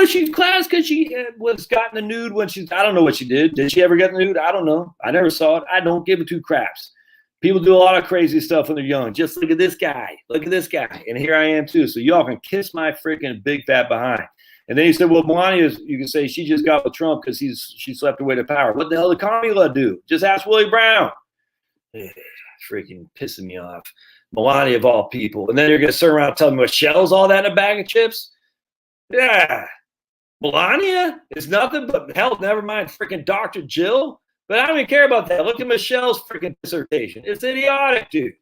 She's class because she was got in the nude when I don't know what she did. Did she ever get in the nude? I don't know. I never saw it. I don't give a two craps. People do a lot of crazy stuff when they're young. Just look at this guy. Look at this guy. And here I am too. So y'all can kiss my freaking big fat behind. And then he said, well, Melania, you can say she just got with Trump because she slept away to power. What the hell did Kamala do? Just ask Willie Brown. Freaking pissing me off. Melania of all people. And then you're going to turn around and tell me Michelle's all that in a bag of chips? Yeah. Melania is nothing but hell, never mind freaking Dr. Jill. But I don't even care about that. Look at Michelle's freaking dissertation. It's idiotic, dude.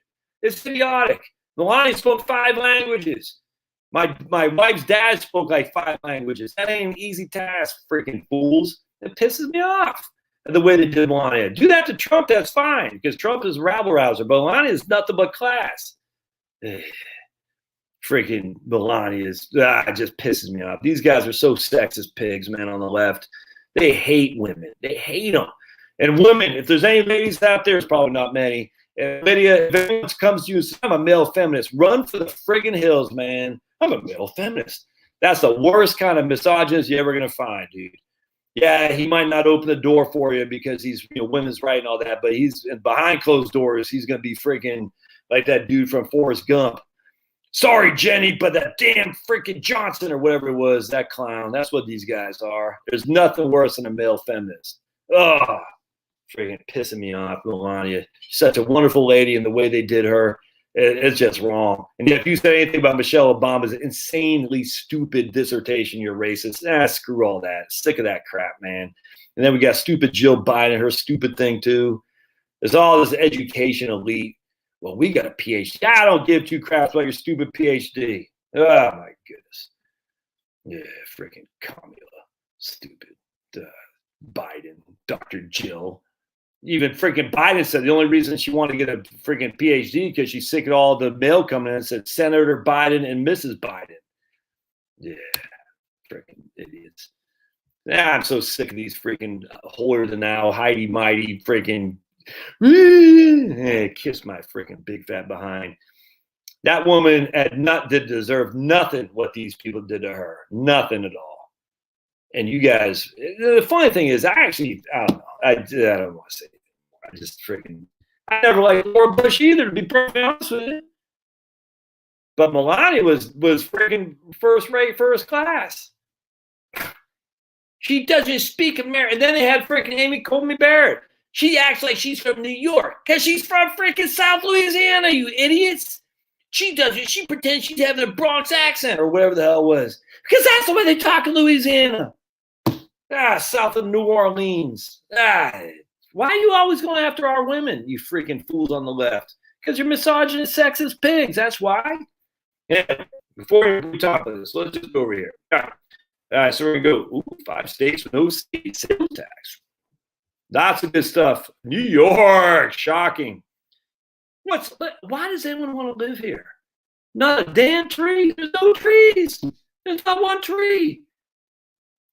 It's idiotic. Melania spoke 5 languages. My wife's dad spoke like 5 languages. That ain't an easy task, freaking fools. It pisses me off the way they did Melania. Do that to Trump, that's fine, because Trump is a rabble-rouser. But Melania is nothing but class. Freaking Melania just pisses me off. These guys are so sexist pigs, man, on the left. They hate women. They hate them. And women, if there's any ladies out there, there's probably not many. Lydia, if anyone comes to you and says, I'm a male feminist, run for the friggin' hills, man. I'm a male feminist. That's the worst kind of misogynist you're ever going to find, dude. Yeah, he might not open the door for you because he's, women's right and all that, but he's behind closed doors. He's going to be freaking like that dude from Forrest Gump. Sorry, Jenny, but that damn freaking Johnson or whatever it was, that clown. That's what these guys are. There's nothing worse than a male feminist. Oh, freaking pissing me off, Melania. She's such a wonderful lady, and the way they did her, it's just wrong. And if you say anything about Michelle Obama's insanely stupid dissertation, you're racist. Screw all that. Sick of that crap, man. And then we got stupid Jill Biden, her stupid thing too. There's all this education elite. Well, we got a PhD. I don't give 2 craps about your stupid PhD. Oh, my goodness. Yeah, freaking Kamala. Stupid. Biden. Dr. Jill. Even freaking Biden said the only reason she wanted to get a freaking PhD because she's sick of all the mail coming in and said Senator Biden and Mrs. Biden. Yeah, freaking idiots. I'm so sick of these freaking holier than thou, Heidi mighty freaking. Hey, kiss my freaking big fat behind. That woman did deserve nothing what these people did to her. Nothing at all. And you guys, the funny thing is, I don't know. I don't want to say it anymore. I just freaking, I never liked Laura Bush either, to be perfectly honest with you. But Melania was freaking first rate, first class. She doesn't speak American. And then they had freaking Amy Coney Barrett. She acts like she's from New York because she's from freaking South Louisiana, you idiots. She doesn't. She pretends she's having a Bronx accent or whatever the hell it was. Because that's the way they talk in Louisiana. South of New Orleans. Why are you always going after our women, you freaking fools on the left? Because you're misogynist, sexist pigs. That's why. Yeah, before we talk about this, let's just go over here. All right, so we're going to go 5 states with no state sales tax. Lots of good stuff. New York, shocking. Why does anyone want to live here? Not a damn tree. There's no trees. There's not one tree.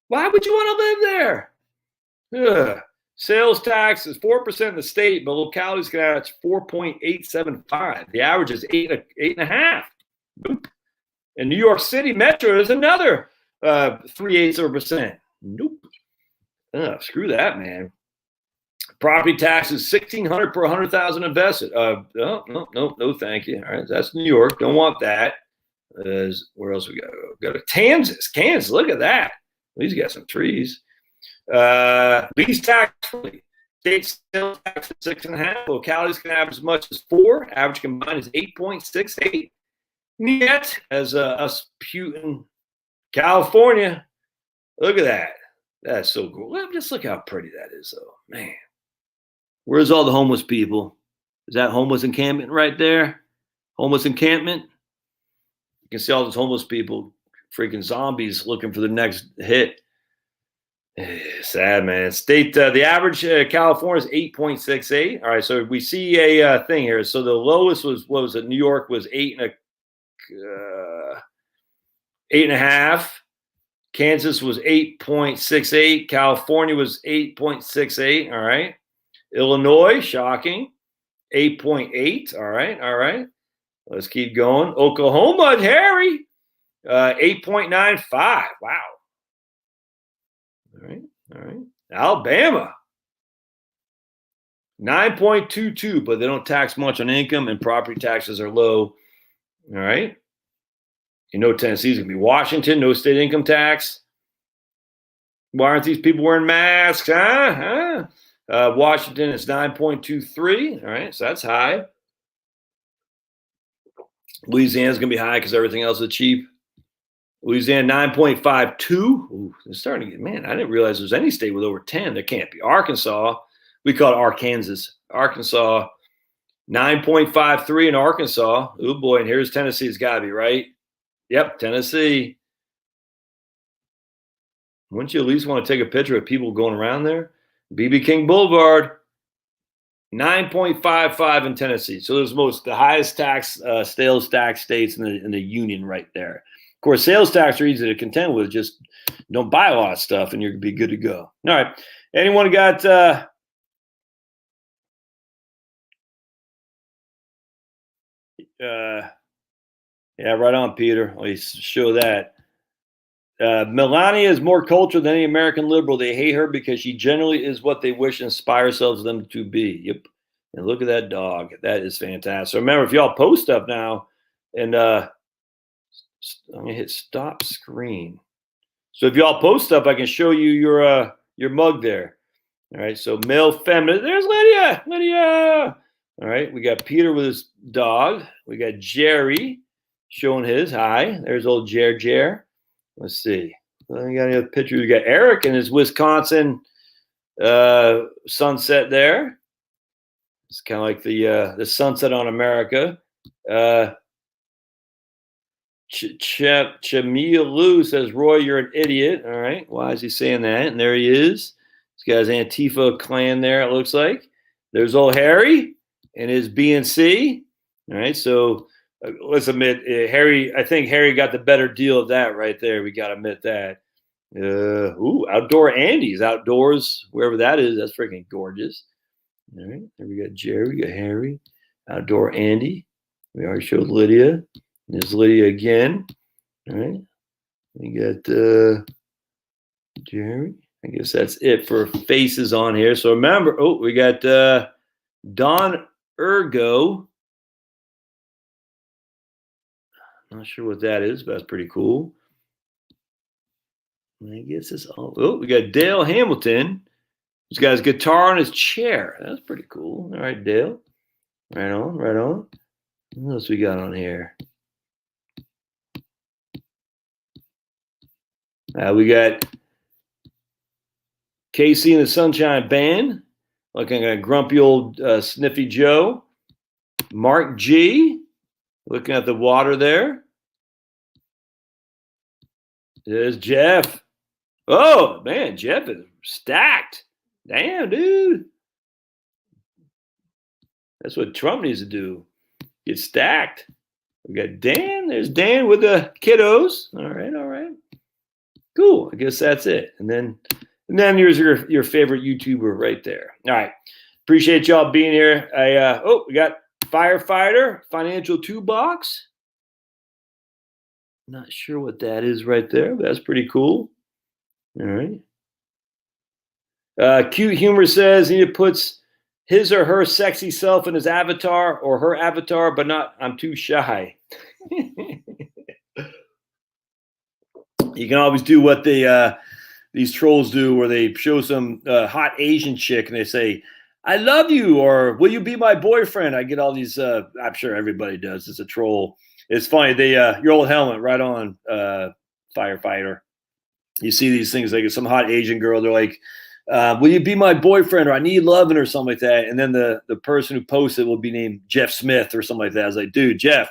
Why would you want to live there? Sales tax is 4% in the state, but localities can average 4.875. The average is 8.5. Nope. In New York City Metro is another 0.3%. Nope. Screw that, man. Property tax is $1,600 per 100,000 invested. No, thank you. All right, that's New York. Don't want that. Where else we got? Go to Kansas. Kansas, look at that. At least got some trees. Lease tax free. State sales tax is 6.5. Localities can average as much as 4. Average combined is 8.68. Yet, as us Putin, California, look at that. That's so cool. Just look how pretty that is, though. Man. Where's all the homeless people? Is that homeless encampment right there? Homeless encampment? You can see all those homeless people, freaking zombies looking for the next hit. Sad, man. State, the average California is 8.68. All right, so we see a thing here. So the lowest was, what was it? New York was 8.5. Kansas was 8.68. California was 8.68. All right. Illinois, shocking, 8.8. All right. Let's keep going. Oklahoma, Harry, 8.95. Wow. All right. Alabama, 9.22, but they don't tax much on income and property taxes are low. All right. You know Tennessee's going to be Washington, no state income tax. Why aren't these people wearing masks? Washington is 9.23. All right, so that's high. Louisiana's going to be high because everything else is cheap. Louisiana, 9.52. Ooh, it's starting to get, man, I didn't realize there's any state with over 10. There can't be. Arkansas, we call it Arkansas. Arkansas, 9.53 in Arkansas. Oh, boy, and here's Tennessee. It's got to be, right? Yep, Tennessee. Wouldn't you at least want to take a picture of people going around there? BB King Boulevard, 9.55 in Tennessee. So there's the highest tax, sales tax states in the union right there. Of course, sales tax are easy to contend with. Just don't buy a lot of stuff and you're going to be good to go. All right. Anyone got yeah, right on, Peter. Let me show that. Melania is more cultural than any American liberal. They hate her because she generally is what they wish and inspire themselves them to be. Yep. And look at that dog. That is fantastic. So remember, if y'all post stuff now, and I'm gonna hit stop screen. So if y'all post stuff, I can show you your mug there. All right. So male, feminine. There's Lydia. Lydia. All right. We got Peter with his dog. We got Jerry showing his. Hi. There's old Jer. Let's see. We got any other pictures? We got Eric and his Wisconsin sunset there. It's kind of like the sunset on America. Chemilu says, Roy, you're an idiot. All right. Why is he saying that? And there he is. This guy's Antifa clan there, it looks like. There's old Harry and his BNC. All right. So let's admit, Harry, I think Harry got the better deal of that right there. We got to admit that. Outdoor Andy's outdoors, wherever that is. That's freaking gorgeous. All right. There we got Jerry. We got Harry. Outdoor Andy. We already showed Lydia. There's Lydia again. All right. We got Jerry. I guess that's it for faces on here. So remember, we got Don Ergo. Not sure what that is, but that's pretty cool. I guess it's all. We got Dale Hamilton. He's got his guitar on his chair. That's pretty cool. All right, Dale. Right on, right on. What else we got on here? We got Casey and the Sunshine Band. Looking at grumpy old Sniffy Joe. Mark G. Looking at the water there. There's Jeff. Oh, man, Jeff is stacked. Damn, dude. That's what Trump needs to do. Get stacked. We got Dan. There's Dan with the kiddos. All right, all right. Cool. I guess that's it. And then here's your favorite YouTuber right there. All right. Appreciate y'all being here. We got Firefighter, Financial Toolbox. Not sure what that is right there, but that's pretty cool. All right. Cute Humor says he puts his or her sexy self in his avatar or her avatar, but not, I'm too shy. You can always do what these trolls do, where they show some hot Asian chick and they say, I love you, or will you be my boyfriend? I get all these, I'm sure everybody does. It's a troll. It's funny. Your old helmet right on, Firefighter. You see these things like some hot Asian girl. They're like, will you be my boyfriend, or I need loving, or something like that. And then the person who posts it will be named Jeff Smith or something like that. I was like, dude, Jeff,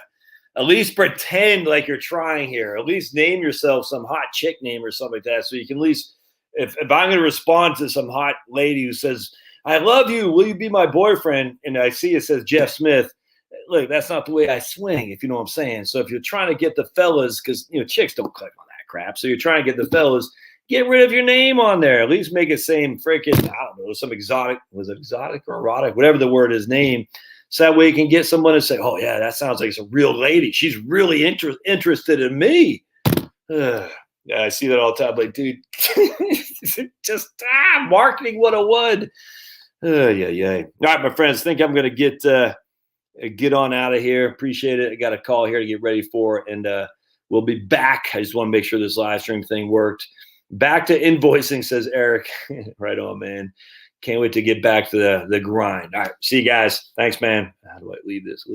at least pretend like you're trying here. At least name yourself some hot chick name or something like that. So you can at least, if I'm going to respond to some hot lady who says, I love you, will you be my boyfriend? And I see it says Jeff Smith. Look, that's not the way I swing, if you know what I'm saying. So if you're trying to get the fellas, because, chicks don't click on that crap. So you're trying to get the fellas, get rid of your name on there. At least make it same freaking, I don't know, some exotic, was it exotic or erotic, whatever the word is, name. So that way you can get someone to say, oh, yeah, that sounds like it's a real lady. She's really interested in me. Yeah, I see that all the time. Like, dude, just marketing 101. Yeah. All right, my friends, think I'm going to get on out of here. Appreciate it. I got a call here to get ready for it, and we'll be back. I just want to make sure this live stream thing worked. Back to invoicing, says Eric. Right on, man. Can't wait to get back to the grind. All right, see you guys. Thanks, man. How do I leave this?